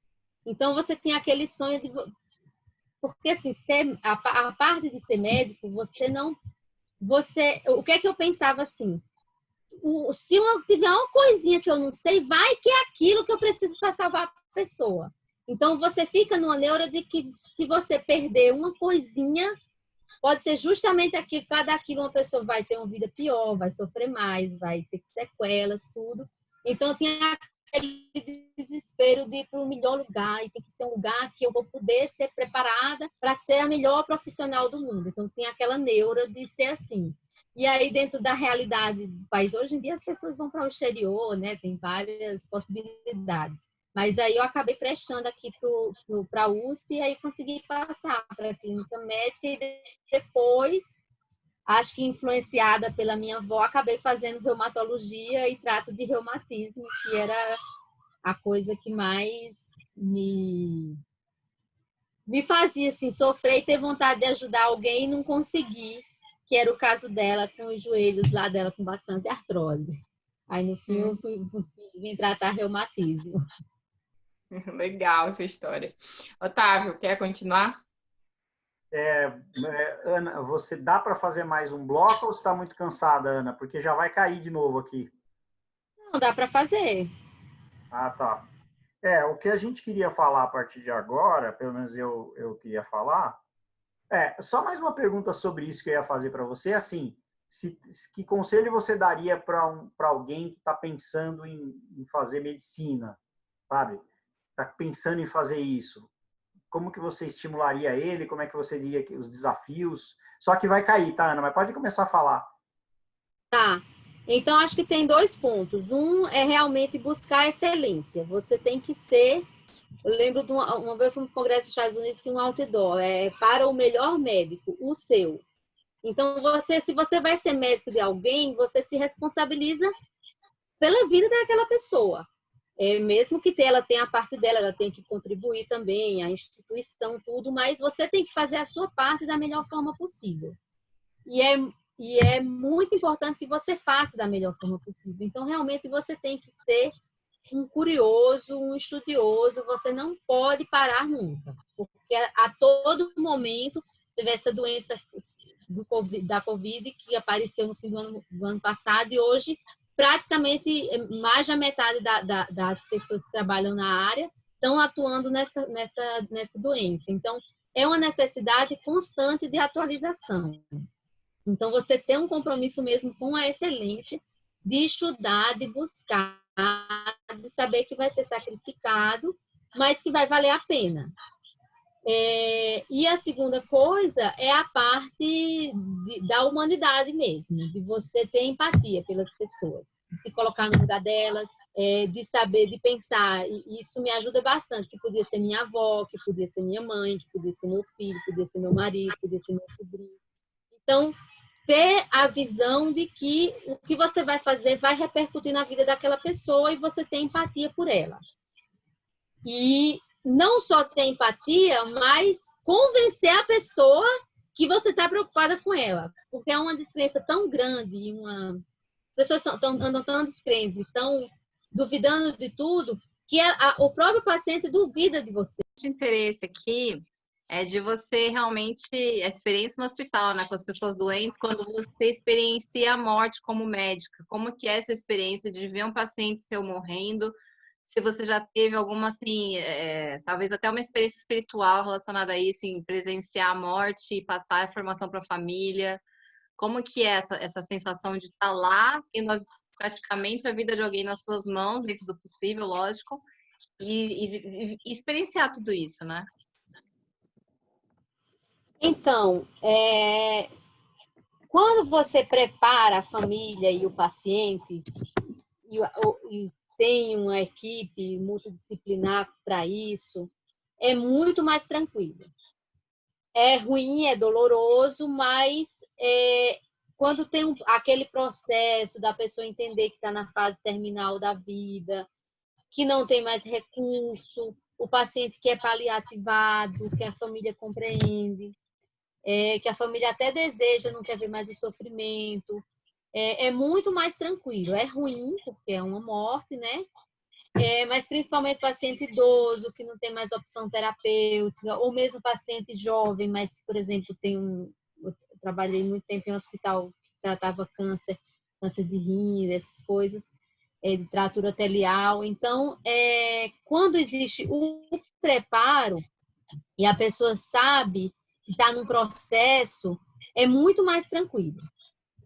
Então, você tem aquele sonho de... Porque, assim, a parte de ser médico, você não... O que é que eu pensava assim? Se eu tiver uma coisinha que eu não sei, vai que é aquilo que eu preciso para salvar a pessoa. Então, você fica numa neura de que se você perder uma coisinha, pode ser justamente aquilo, cada aquilo uma pessoa vai ter uma vida pior, vai sofrer mais, vai ter sequelas, tudo. Então, tinha aquele desespero de ir para o melhor lugar, e tem que ser um lugar que eu vou poder ser preparada para ser a melhor profissional do mundo. Então, tinha aquela neura de ser assim. E aí, dentro da realidade do país, hoje em dia as pessoas vão para o exterior, né? Tem várias possibilidades. Mas aí eu acabei prestando aqui para a USP e aí consegui passar para a clínica médica e depois, acho que influenciada pela minha avó, acabei fazendo reumatologia e trato de reumatismo, que era a coisa que mais me fazia assim, sofrer e ter vontade de ajudar alguém e não conseguir, que era o caso dela com os joelhos lá dela com bastante artrose. Aí no fim eu vim tratar reumatismo. Legal essa história. Otávio, quer continuar? Ana, você dá para fazer mais um bloco ou você está muito cansada, Ana? Porque já vai cair de novo aqui. Não, dá para fazer. Ah, tá. O que a gente queria falar a partir de agora, pelo menos eu queria falar, só mais uma pergunta sobre isso que eu ia fazer para você, assim, que conselho você daria para alguém que está pensando em fazer medicina, sabe? Está pensando em fazer isso. Como que você estimularia ele? Como é que você diria que os desafios? Só que vai cair, tá, Ana? Mas pode começar a falar. Tá. Então, acho que tem 2 pontos. Um é realmente buscar a excelência. Você tem que ser. Eu lembro de uma vez eu fui no Congresso dos Estados Unidos, tinha um outdoor, para o melhor médico, o seu. Então, se você vai ser médico de alguém, você se responsabiliza pela vida daquela pessoa. Mesmo que ela tenha a parte dela, ela tem que contribuir também, a instituição, tudo, mas você tem que fazer a sua parte da melhor forma possível. E é muito importante que você faça da melhor forma possível. Então, realmente, você tem que ser um curioso, um estudioso, você não pode parar nunca, porque a todo momento teve essa doença da Covid que apareceu no fim do ano passado e hoje praticamente mais da metade das pessoas que trabalham na área estão atuando nessa doença. Então, é uma necessidade constante de atualização. Então, você tem um compromisso mesmo com a excelência, de estudar, de buscar, de saber que vai ser sacrificado, mas que vai valer a pena. E a segunda coisa é a parte da humanidade mesmo, de você ter empatia pelas pessoas, de se colocar no lugar delas, de saber, de pensar. E isso me ajuda bastante, que podia ser minha avó, que podia ser minha mãe, que podia ser meu filho, que podia ser meu marido, que podia ser meu sobrinho. Então, ter a visão de que o que você vai fazer vai repercutir na vida daquela pessoa e você tem empatia por ela. E não só ter empatia, mas convencer a pessoa que você está preocupada com ela. Porque é uma descrença tão grande, pessoas andam tão descrentes, estão duvidando de tudo, que o próprio paciente duvida de você. O interesse aqui é de você realmente, a experiência no hospital, né, com as pessoas doentes, quando você experiencia a morte como médica. Como que é essa experiência de ver um paciente seu morrendo? Se você já teve alguma, assim, talvez até uma experiência espiritual relacionada a isso, em presenciar a morte e passar a informação para a família. Como que é essa sensação de estar lá, tendo praticamente a vida de alguém nas suas mãos, dentro do possível, lógico, e experienciar tudo isso, né? Então, quando você prepara a família e o paciente e tem uma equipe multidisciplinar para isso, é muito mais tranquilo. É ruim, é doloroso, mas quando tem aquele processo da pessoa entender que está na fase terminal da vida, que não tem mais recurso, o paciente que é paliativado, que a família compreende, que a família até deseja, não quer ver mais o sofrimento, é muito mais tranquilo. É ruim, porque é uma morte, né? Mas principalmente paciente idoso, que não tem mais opção terapêutica, ou mesmo paciente jovem, mas, por exemplo, eu trabalhei muito tempo em um hospital que tratava câncer de rim, essas coisas, de tratura telial. Então, quando existe o preparo e a pessoa sabe que está num processo, é muito mais tranquilo.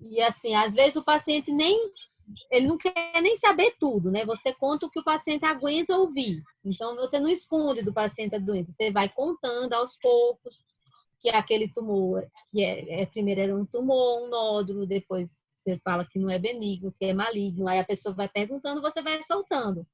E assim, às vezes o paciente ele não quer nem saber tudo, né? Você conta o que o paciente aguenta ouvir. Então, você não esconde do paciente a doença, você vai contando aos poucos que aquele tumor, primeiro era um tumor, um nódulo, depois você fala que não é benigno, que é maligno, aí a pessoa vai perguntando, você vai soltando.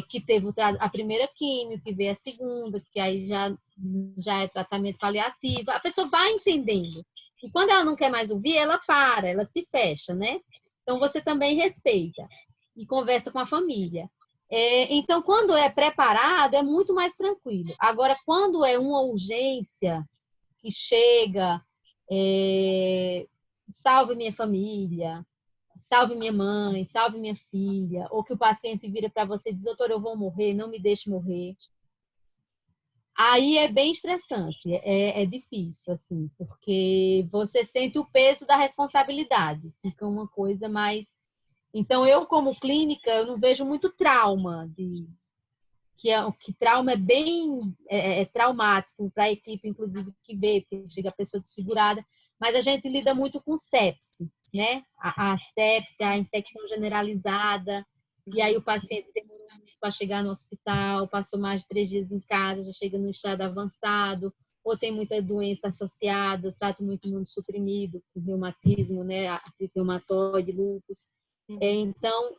Que teve a primeira químio, que veio a segunda, que aí já é tratamento paliativo. A pessoa vai entendendo. E quando ela não quer mais ouvir, ela para, ela se fecha, né? Então, você também respeita e conversa com a família. Então, quando é preparado, é muito mais tranquilo. Agora, quando é uma urgência que chega, salve minha família, salve minha mãe, salve minha filha, ou que o paciente vira para você e diz, doutor, eu vou morrer, não me deixe morrer. Aí é bem estressante, é difícil, assim, porque você sente o peso da responsabilidade, fica uma coisa mais Então, eu como clínica, eu não vejo muito trauma, que trauma é bem traumático para a equipe, inclusive, que vê, porque chega a pessoa desfigurada, mas a gente lida muito com sepse, né? A sepse, a infecção generalizada, e aí o paciente demorou muito para chegar no hospital, passou mais de 3 dias em casa, já chega no estado avançado, ou tem muita doença associada, trato muito imunossuprimido, com reumatismo, né? Artrite reumatoide, lúpus. Então,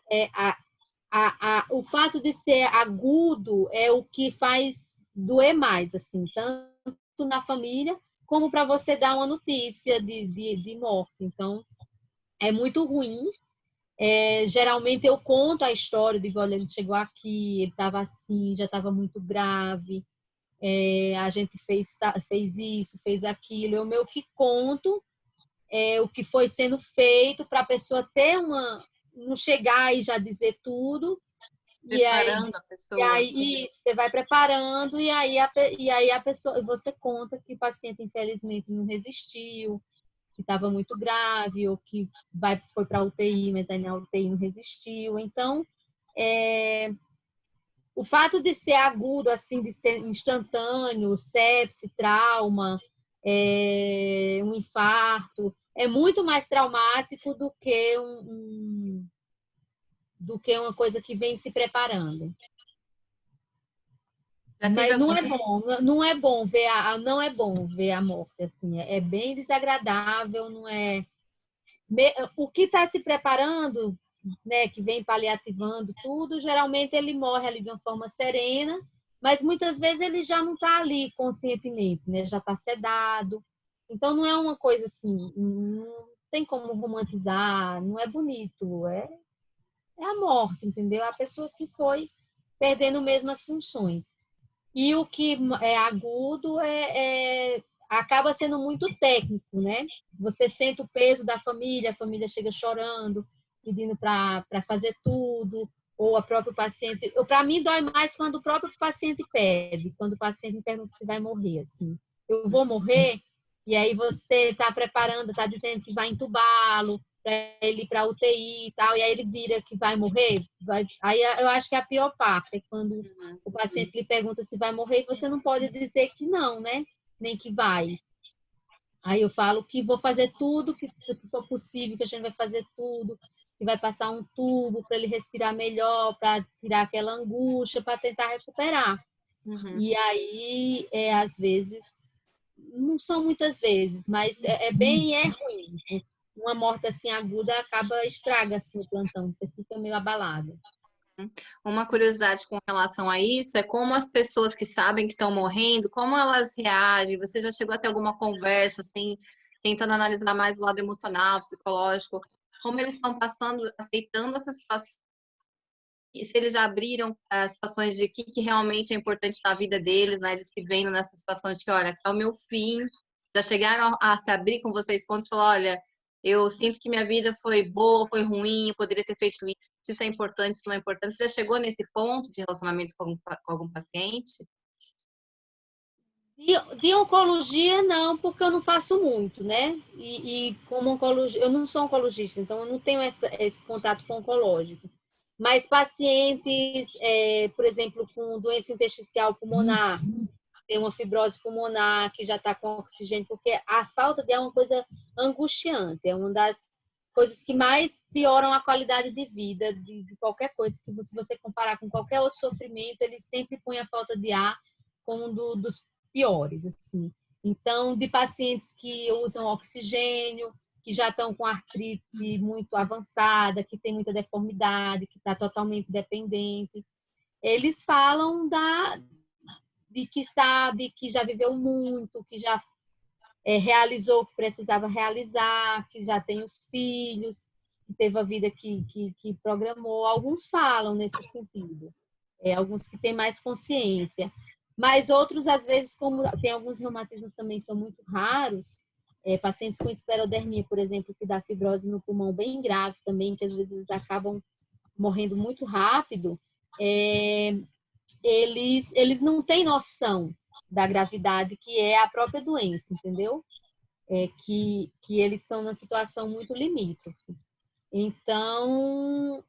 o fato de ser agudo é o que faz doer mais, assim, tanto na família como para você dar uma notícia de morte. Então, é muito ruim. Geralmente eu conto a história, digo, olha, ele chegou aqui, ele estava assim, já estava muito grave, a gente fez isso, fez aquilo. Eu meio que conto o que foi sendo feito para a pessoa ter não chegar e já dizer tudo. Preparando a pessoa. Isso, você vai preparando e aí a pessoa, você conta que o paciente infelizmente não resistiu, que estava muito grave, ou que foi para a UTI, mas aí na UTI não resistiu. Então, o fato de ser agudo, assim, de ser instantâneo, sepse, trauma, um infarto, é muito mais traumático do que uma coisa que vem se preparando. Mas não é bom, não é bom ver a morte, assim, é bem desagradável, não é. O que está se preparando, né, que vem paliativando tudo, geralmente ele morre ali de uma forma serena, mas muitas vezes ele já não está ali conscientemente, né, já está sedado. Então não é uma coisa assim, não tem como romantizar, não é bonito, é a morte, entendeu? A pessoa que foi perdendo mesmo as funções. E o que é agudo acaba sendo muito técnico, né? Você sente o peso da família, a família chega chorando, pedindo para fazer tudo, ou a própria paciente. Para mim, dói mais quando o próprio paciente pede, quando o paciente me pergunta se vai morrer. Assim, eu vou morrer, e aí você está preparando, está dizendo que vai entubá-lo, para ele ir para a UTI e tal, e aí ele vira que vai morrer. Aí eu acho que é a pior parte, é quando o paciente lhe pergunta se vai morrer e você não pode dizer que não, né? Nem que vai. Aí eu falo que vou fazer tudo que for possível, que a gente vai fazer tudo, que vai passar um tubo para ele respirar melhor, para tirar aquela angústia, para tentar recuperar. E aí, às vezes, não são muitas vezes, mas é ruim. Uma morte assim aguda estraga assim, o plantão, você fica meio abalado. Uma curiosidade com relação a isso é como as pessoas que sabem que estão morrendo, como elas reagem. Você já chegou a ter alguma conversa, assim, tentando analisar mais o lado emocional, psicológico, como eles estão passando, aceitando essa situação? E se eles já abriram as situações de que realmente é importante na vida deles, né? Eles se vendo nessa situação de que, olha, é o meu fim. Já chegaram a se abrir com vocês ponto e falar, olha, eu sinto que minha vida foi boa, foi ruim, eu poderia ter feito isso é importante, isso não é importante. Você já chegou nesse ponto de relacionamento com algum paciente? De oncologia, não, porque eu não faço muito, né? E como oncologia, eu não sou oncologista, então eu não tenho esse contato com oncológico. Mas pacientes, por exemplo, com doença intersticial pulmonar, tem uma fibrose pulmonar que já está com oxigênio, porque a falta de ar é uma coisa angustiante, é uma das coisas que mais pioram a qualidade de vida de qualquer coisa. Que se você comparar com qualquer outro sofrimento, ele sempre põe a falta de ar como um dos piores, assim. Então, de pacientes que usam oxigênio, que já estão com artrite muito avançada, que tem muita deformidade, que está totalmente dependente, eles falam de que sabe, que já viveu muito, que já realizou o que precisava realizar, que já tem os filhos, que teve a vida que programou. Alguns falam nesse sentido, alguns que têm mais consciência. Mas outros, às vezes, como tem alguns reumatismos também que são muito raros, pacientes com esclerodermia, por exemplo, que dá fibrose no pulmão bem grave também, que às vezes acabam morrendo muito rápido, eles não têm noção da gravidade que é a própria doença, entendeu? Que eles estão numa situação muito limítrofe. Então,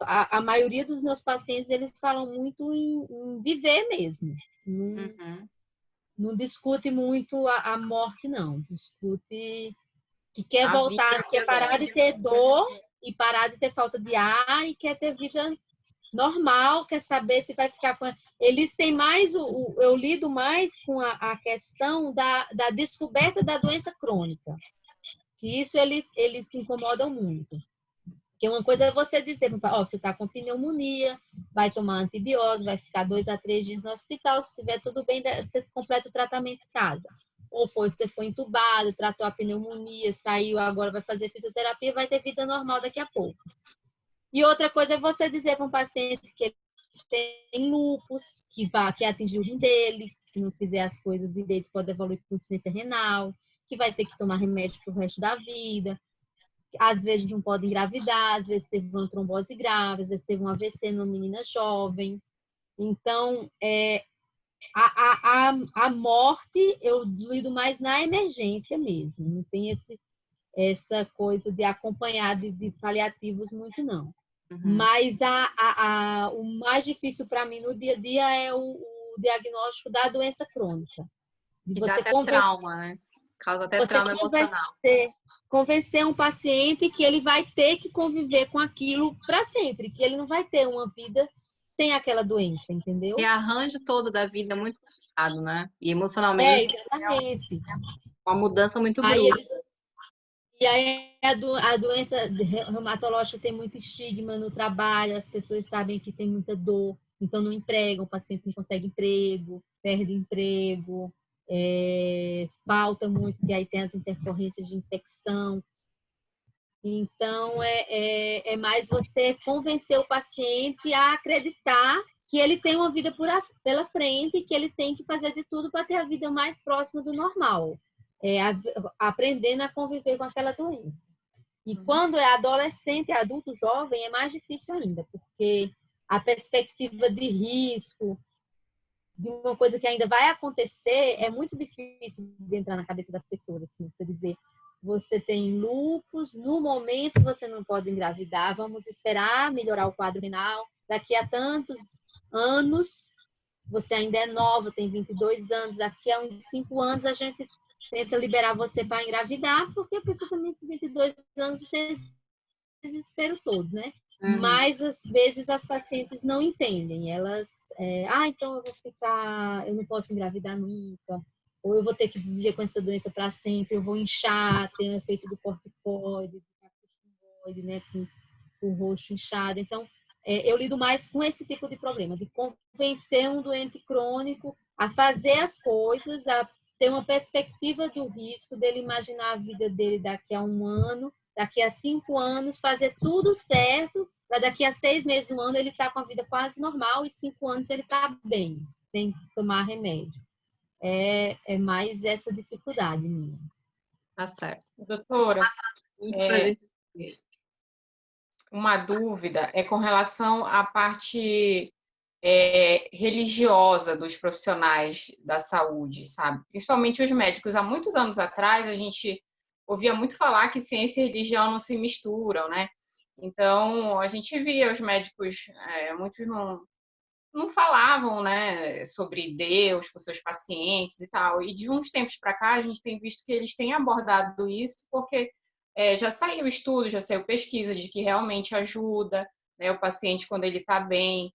a maioria dos meus pacientes, eles falam muito em viver mesmo. Uhum. Não discute muito a morte, não. Discute que quer A vida voltar, aqui quer parar agora. de ter dor e parar de ter falta de ar e quer ter vida normal, quer saber se vai ficar com... Eles têm mais, eu lido mais com a questão da descoberta da doença crônica. Que isso eles se incomodam muito. Porque uma coisa é você dizer, ó, você está com pneumonia, vai tomar antibiótico, vai ficar 2 a 3 dias no hospital, se estiver tudo bem, você completa o tratamento em casa. Ou você foi entubado, tratou a pneumonia, saiu, agora vai fazer fisioterapia, vai ter vida normal daqui a pouco. E outra coisa é você dizer para um paciente que ele tem lúpus, que atingiu o rim dele, se não fizer as coisas direito, pode evoluir com insuficiência renal, que vai ter que tomar remédio para o resto da vida. Às vezes não pode engravidar, às vezes teve uma trombose grave, às vezes teve um AVC numa menina jovem. Então, a morte eu lido mais na emergência mesmo. Não tem essa coisa de acompanhar de paliativos muito, não. Uhum. Mas o mais difícil para mim no dia a dia é o diagnóstico da doença crônica. E dá até trauma, né? Causa até trauma emocional. Convencer um paciente que ele vai ter que conviver com aquilo para sempre, que ele não vai ter uma vida sem aquela doença, entendeu? E arranjo todo da vida é muito complicado, né? E emocionalmente exatamente. Uma mudança muito brusca. E aí a doença reumatológica tem muito estigma no trabalho, as pessoas sabem que tem muita dor, então não empregam, o paciente não consegue emprego, perde emprego, falta muito, porque aí tem as intercorrências de infecção. Então, é mais você convencer o paciente a acreditar que ele tem uma vida pela frente e que ele tem que fazer de tudo para ter a vida mais próxima do normal. Aprendendo a conviver com aquela doença. E quando é adolescente, adulto, jovem, é mais difícil ainda, porque a perspectiva de risco, de uma coisa que ainda vai acontecer, é muito difícil de entrar na cabeça das pessoas. Assim, você dizer, você tem lúpus, no momento você não pode engravidar, vamos esperar melhorar o quadro renal, daqui a tantos anos, você ainda é nova, tem 22 anos, daqui a uns 5 anos a gente tenta liberar você para engravidar, porque a pessoa também com 22 anos tem esse desespero todo, né? Uhum. Mas, às vezes, as pacientes não entendem. Elas, então eu vou ficar, eu não posso engravidar nunca, ou eu vou ter que viver com essa doença para sempre, eu vou inchar, tem o efeito do corticoide, né? Com o rosto inchado. Então, eu lido mais com esse tipo de problema, de convencer um doente crônico a fazer as coisas, a ter uma perspectiva do risco, dele imaginar a vida dele daqui a 1 ano, daqui a 5 anos, fazer tudo certo, para daqui a 6 meses, 1 ano, ele está com a vida quase normal e 5 anos ele está bem, sem tomar remédio. É mais essa dificuldade minha. Tá certo. Doutora, uma dúvida é com relação à parte religiosa dos profissionais da saúde, sabe? Principalmente os médicos. Há muitos anos atrás, a gente ouvia muito falar que ciência e religião não se misturam, né? Então, a gente via os médicos, muitos não falavam, né, sobre Deus com seus pacientes e tal. E de uns tempos para cá, a gente tem visto que eles têm abordado isso porque já saiu estudo, já saiu pesquisa de que realmente ajuda, né, o paciente quando ele está bem,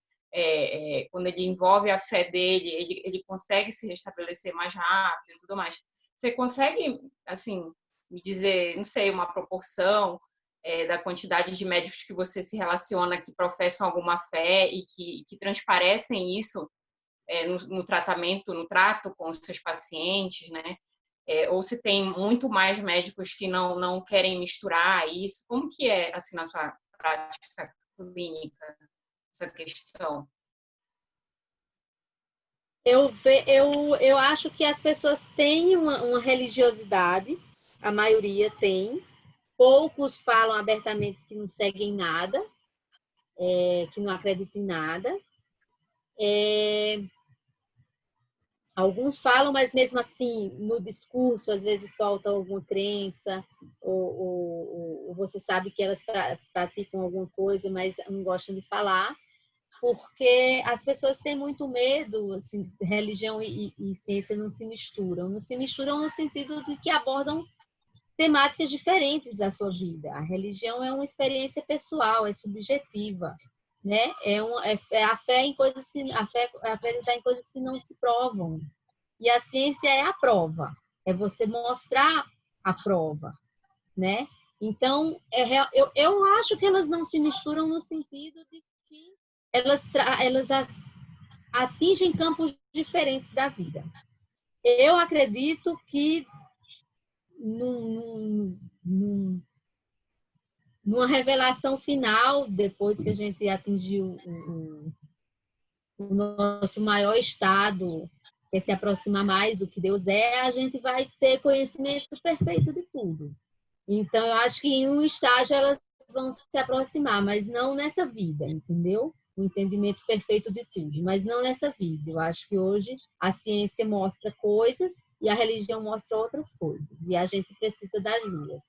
quando ele envolve a fé dele, ele consegue se restabelecer mais rápido e tudo mais. Você consegue, assim, me dizer, não sei, uma proporção da quantidade de médicos que você se relaciona que professam alguma fé e que transparecem isso no tratamento, no trato com os seus pacientes, né? Ou se tem muito mais médicos que não querem misturar isso? Como que é, assim, na sua prática clínica, essa questão? Eu acho que as pessoas têm uma religiosidade, a maioria tem. Poucos falam abertamente que não seguem nada, que não acreditam em nada. Alguns falam, mas mesmo assim, no discurso, às vezes soltam alguma crença, ou você sabe que elas praticam alguma coisa, mas não gostam de falar, porque as pessoas têm muito medo, assim, religião e ciência não se misturam. Não se misturam no sentido de que abordam temáticas diferentes da sua vida. A religião é uma experiência pessoal, é subjetiva, né? É a fé em coisas que a fé é acreditar em coisas que não se provam. E a ciência é a prova, é você mostrar a prova, né? Então, eu acho que elas não se misturam no sentido de que elas atingem campos diferentes da vida. Eu acredito que numa revelação final, depois que a gente atingiu o nosso maior estado, que se aproxima mais do que Deus é, a gente vai ter conhecimento perfeito de tudo. Então, eu acho que em um estágio elas vão se aproximar, mas não nessa vida, entendeu? O entendimento perfeito de tudo, mas não nessa vida. Eu acho que hoje a ciência mostra coisas e a religião mostra outras coisas. E a gente precisa das duas.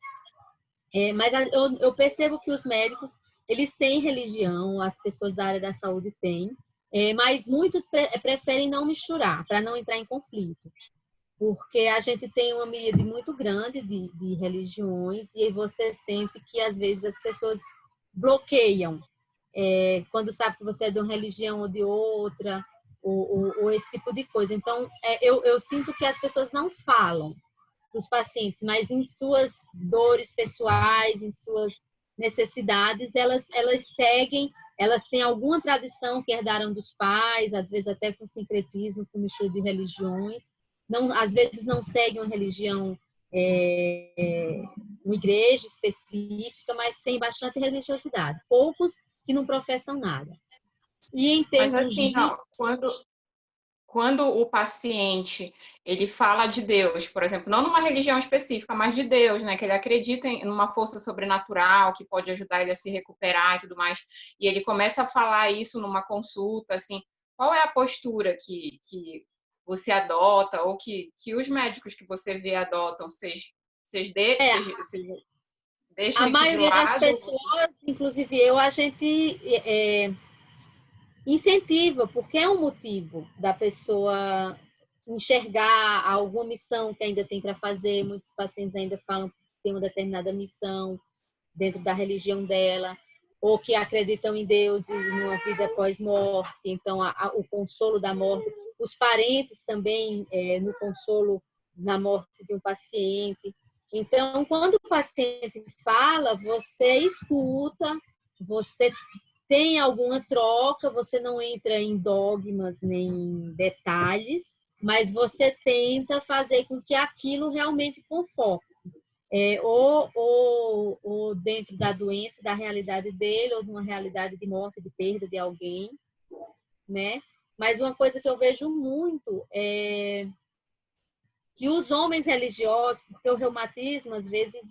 Mas eu percebo que os médicos, eles têm religião, as pessoas da área da saúde têm, mas muitos preferem não misturar, para não entrar em conflito. Porque a gente tem uma míriade muito grande de religiões e você sente que, às vezes, as pessoas bloqueiam quando sabe que você é de uma religião ou de outra, ou esse tipo de coisa. Então, eu sinto que as pessoas não falam para os pacientes, mas em suas dores pessoais, em suas necessidades, elas seguem, elas têm alguma tradição que herdaram dos pais, às vezes até com sincretismo, com mistura de religiões. Não, às vezes não seguem uma religião, uma igreja específica, mas tem bastante religiosidade. Poucos que não professam nada. E em Mas termos assim, de... quando o paciente ele fala de Deus, por exemplo, não numa religião específica, mas de Deus, né, que ele acredita em uma força sobrenatural que pode ajudar ele a se recuperar e tudo mais, e ele começa a falar isso numa consulta, assim, qual é a postura que você adota ou que os médicos que você vê adotam? Vocês deixam A isso de maioria das lado? pessoas, inclusive eu, a gente incentiva, porque é um motivo da pessoa enxergar alguma missão que ainda tem para fazer. Muitos pacientes ainda falam que tem uma determinada missão dentro da religião dela, ou que acreditam em Deus e numa vida após morte. Então, o consolo da morte. Os parentes também, no consolo na morte de um paciente. Então, quando o paciente fala, você escuta, você tem alguma troca, você não entra em dogmas nem em detalhes, mas você tenta fazer com que aquilo realmente conforte. Ou dentro da doença, da realidade dele, ou de uma realidade de morte, de perda de alguém, né? Mas uma coisa que eu vejo muito é que os homens religiosos, porque o reumatismo, às vezes,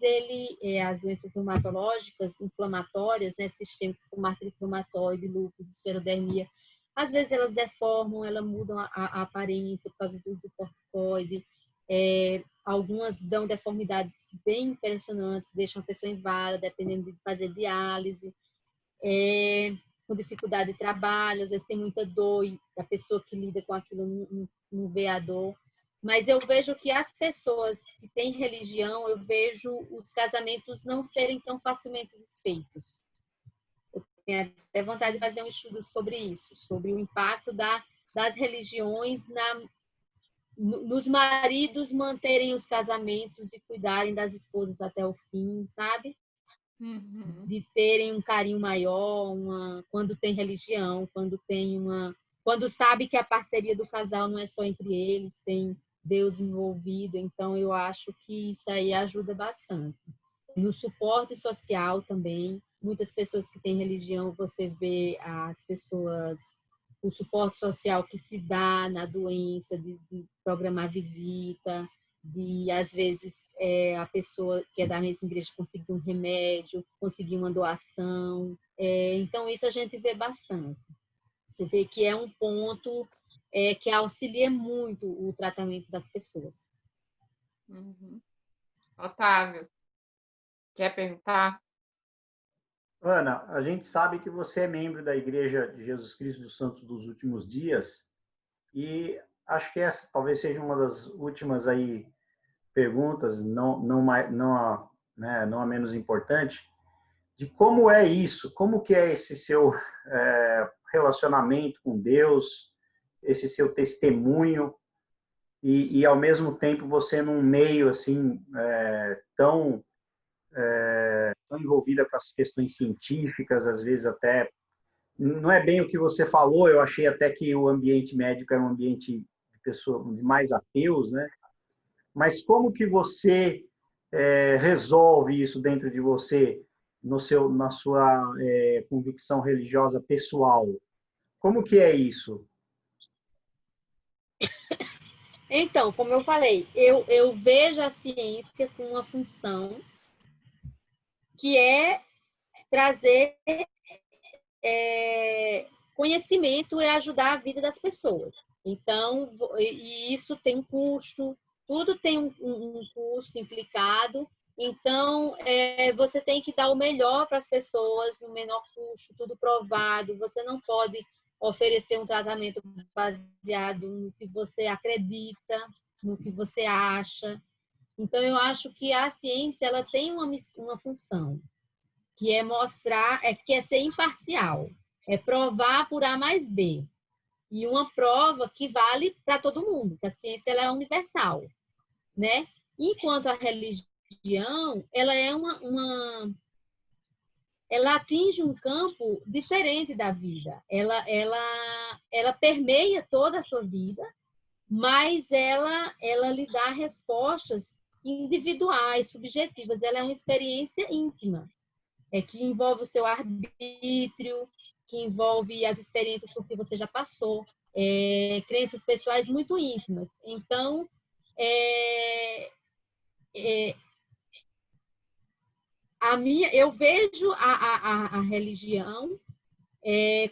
as doenças reumatológicas inflamatórias, né, sistêmicas como artrite reumatoide, lúpus, esclerodermia, às vezes elas deformam, elas mudam a aparência por causa do uso do corticoide. Algumas dão deformidades bem impressionantes, deixam a pessoa inválida, dependendo de fazer diálise, com dificuldade de trabalho, às vezes tem muita dor e a pessoa que lida com aquilo não vê a dor. Mas eu vejo que as pessoas que têm religião, eu vejo os casamentos não serem tão facilmente desfeitos. Eu tenho até vontade de fazer um estudo sobre isso, sobre o impacto das religiões nos maridos manterem os casamentos e cuidarem das esposas até o fim, sabe? Uhum. De terem um carinho maior, quando tem religião, quando sabe que a parceria do casal não é só entre eles, tem Deus envolvido. Então eu acho que isso aí ajuda bastante. No suporte social também, muitas pessoas que têm religião, você vê as pessoas, o suporte social que se dá na doença, de programar visita, de, às vezes, a pessoa que é da mesma igreja conseguir um remédio, conseguir uma doação. Então, isso a gente vê bastante. Você vê que é um ponto que auxilia muito o tratamento das pessoas. Uhum. Otávio, quer perguntar? Ana, a gente sabe que você é membro da Igreja de Jesus Cristo dos Santos dos Últimos Dias e acho que essa talvez seja uma das últimas aí perguntas, não a menos importante, de como é isso, como que é esse seu relacionamento com Deus, esse seu testemunho e ao mesmo tempo você num meio assim tão envolvida com as questões científicas, às vezes até não é bem o que você falou, eu achei até que o ambiente médico era um ambiente de pessoas de mais ateus, né? Mas como que você resolve isso dentro de você, na sua convicção religiosa pessoal? Como que é isso? Então, como eu falei, eu vejo a ciência com uma função que é trazer conhecimento e ajudar a vida das pessoas. Então, e isso tem um custo, tudo tem um custo implicado. Então, você tem que dar o melhor para as pessoas, no menor custo, tudo provado. Você não pode oferecer um tratamento baseado no que você acredita, no que você acha. Então, eu acho que a ciência ela tem uma função, que é mostrar, que é ser imparcial, é provar por A mais B. E uma prova que vale para todo mundo, que a ciência ela é universal, né? Enquanto a religião, ela é ela atinge um campo diferente da vida. Ela permeia toda a sua vida, mas ela lhe dá respostas individuais, subjetivas. Ela é uma experiência íntima, que envolve o seu arbítrio, que envolve as experiências por que você já passou, crenças pessoais muito íntimas. Então, eu vejo a religião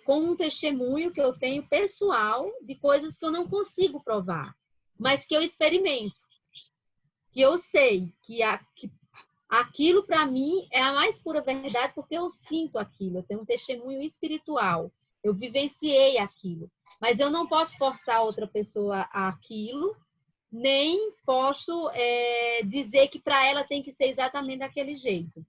como um testemunho que eu tenho pessoal de coisas que eu não consigo provar, mas que eu experimento, que eu sei que aquilo para mim é a mais pura verdade porque eu sinto aquilo, eu tenho um testemunho espiritual, eu vivenciei aquilo, mas eu não posso forçar outra pessoa aquilo, nem posso dizer que para ela tem que ser exatamente daquele jeito.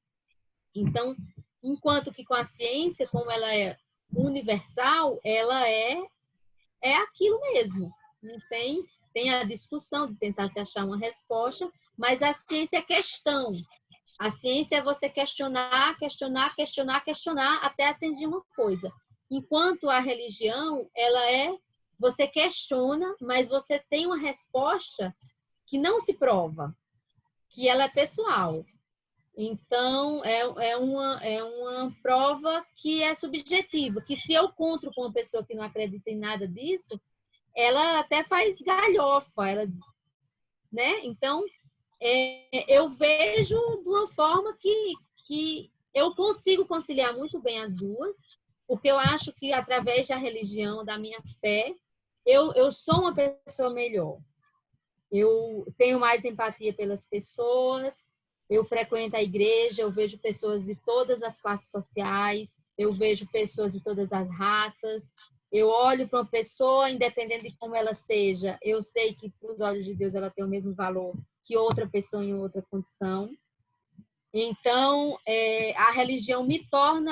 Então, enquanto que com a ciência, como ela é universal, ela é aquilo mesmo. Não tem a discussão de tentar se achar uma resposta, mas a ciência é questão. A ciência é você questionar, questionar, questionar, questionar até atingir uma coisa. Enquanto a religião, você questiona, mas você tem uma resposta que não se prova, que ela é pessoal. Então, é uma prova que é subjetiva, que se eu encontro com uma pessoa que não acredita em nada disso, ela até faz galhofa, né? Então, eu vejo de uma forma que eu consigo conciliar muito bem as duas, porque eu acho que através da religião, da minha fé, eu sou uma pessoa melhor. Eu tenho mais empatia pelas pessoas, eu frequento a igreja, eu vejo pessoas de todas as classes sociais, eu vejo pessoas de todas as raças, eu olho para uma pessoa, independente de como ela seja, eu sei que, para os olhos de Deus, ela tem o mesmo valor que outra pessoa em outra condição. Então, a religião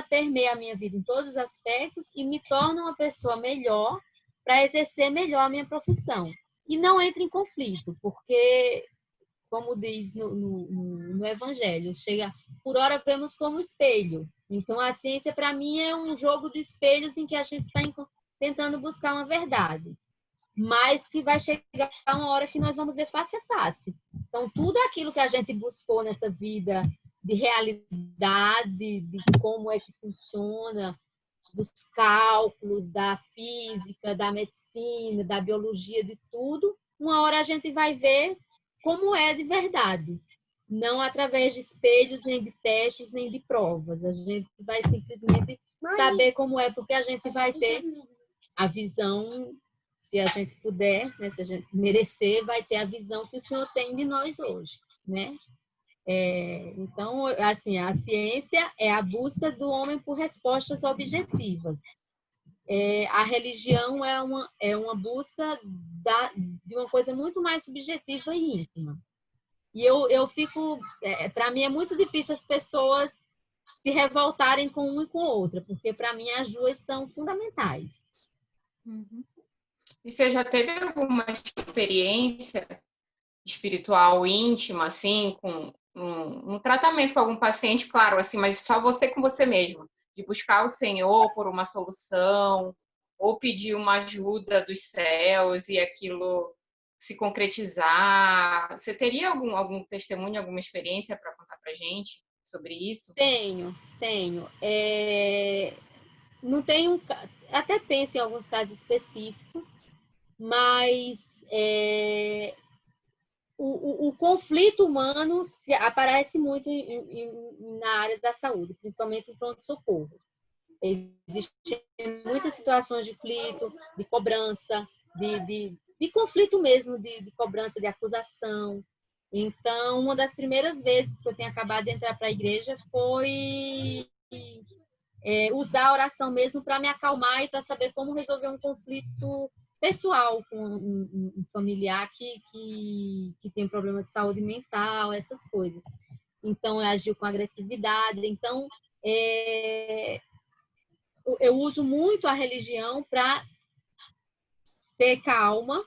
permeia a minha vida em todos os aspectos e me torna uma pessoa melhor para exercer melhor a minha profissão. E não entra em conflito, porque, como diz no Evangelho, por hora vemos como espelho. Então, a ciência, para mim, é um jogo de espelhos em que a gente está tentando buscar uma verdade, mas que vai chegar uma hora que nós vamos ver face a face. Então, tudo aquilo que a gente buscou nessa vida de realidade, de como é que funciona, dos cálculos, da física, da medicina, da biologia, de tudo, uma hora a gente vai ver como é de verdade. Não através de espelhos, nem de testes, nem de provas. A gente vai simplesmente saber como é, porque a gente vai ter a visão se a gente puder, né, se a gente merecer, vai ter a visão que o Senhor tem de nós hoje, né? Então, assim, a ciência é a busca do homem por respostas objetivas. A religião é uma busca de uma coisa muito mais subjetiva e íntima. E eu fico... para mim é muito difícil as pessoas se revoltarem com uma e com outra, porque para mim as duas são fundamentais. Uhum. E você já teve alguma experiência espiritual íntima, assim, com um tratamento com algum paciente, claro, assim, mas só você com você mesmo, de buscar o Senhor por uma solução, ou pedir uma ajuda dos céus e aquilo se concretizar? Você teria algum testemunho, alguma experiência para contar para gente sobre isso? Tenho. Não tenho, até penso em alguns casos específicos, mas o conflito humano aparece muito na área da saúde, principalmente em pronto-socorro. Existem muitas situações de conflito, de cobrança, de conflito mesmo, de cobrança, de acusação. Então, uma das primeiras vezes que eu tenho acabado de entrar para a igreja foi usar a oração mesmo para me acalmar e para saber como resolver um conflito pessoal com um familiar que tem problema de saúde mental, essas coisas. Então, agiu com agressividade. Então, eu uso muito a religião para ter calma,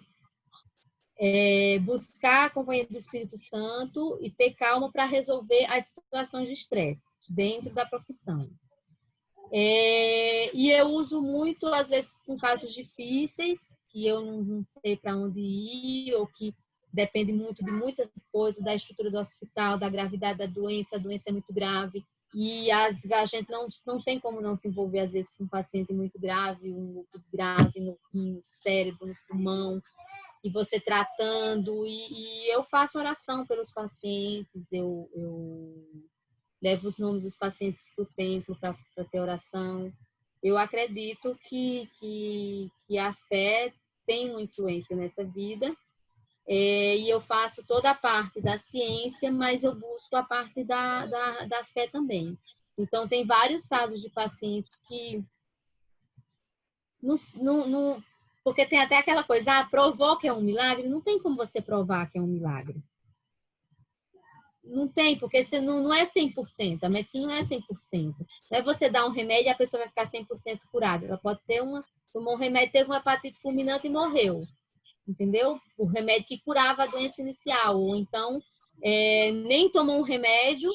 buscar a companhia do Espírito Santo e ter calma para resolver as situações de estresse dentro da profissão. E eu uso muito, às vezes, com casos difíceis, que eu não sei para onde ir, ou que depende muito de muita coisa, da estrutura do hospital, da gravidade da doença, a doença é muito grave, e a gente não tem como não se envolver, às vezes, com um paciente muito grave, um lúpus grave no cérebro, no pulmão, e você tratando, e eu faço oração pelos pacientes, eu levo os nomes dos pacientes para o templo para ter oração. Eu acredito que a fé tem uma influência nessa vida, e eu faço toda a parte da ciência, mas eu busco a parte da fé também. Então, tem vários casos de pacientes que... porque tem até aquela coisa, provou que é um milagre. Não tem como você provar que é um milagre. Não tem, porque você não é 100%. A medicina não é 100%. Não é você dar um remédio e a pessoa vai ficar 100% curada. Ela pode tomou um remédio, teve uma hepatite fulminante e morreu. Entendeu? O remédio que curava a doença inicial. Ou então, nem tomou um remédio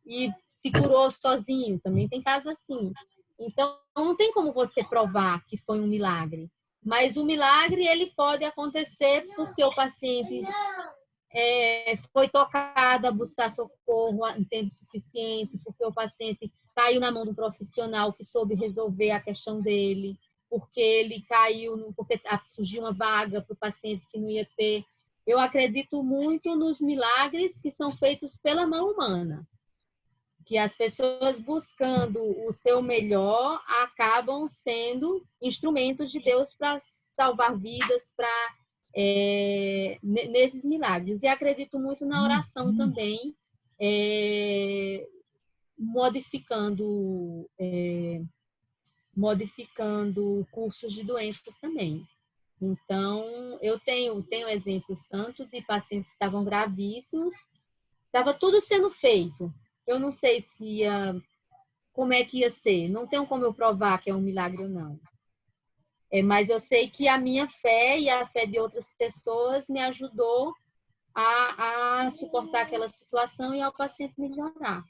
e se curou sozinho. Também tem casos assim. Então, não tem como você provar que foi um milagre. Mas o milagre, ele pode acontecer porque o paciente foi tocado a buscar socorro em tempo suficiente, porque o paciente caiu na mão de um profissional que soube resolver a questão dele, porque ele caiu, porque surgiu uma vaga para o paciente que não ia ter. Eu acredito muito nos milagres que são feitos pela mão humana, que as pessoas buscando o seu melhor acabam sendo instrumentos de Deus para salvar vidas, para nesses milagres. E acredito muito na oração também, modificando cursos de doenças também. Então, eu tenho exemplos tanto de pacientes que estavam gravíssimos, estava tudo sendo feito. Eu não sei como é que ia ser. Não tenho como eu provar que é um milagre ou não. Mas eu sei que a minha fé e a fé de outras pessoas me ajudou a suportar aquela situação e ao paciente melhorar.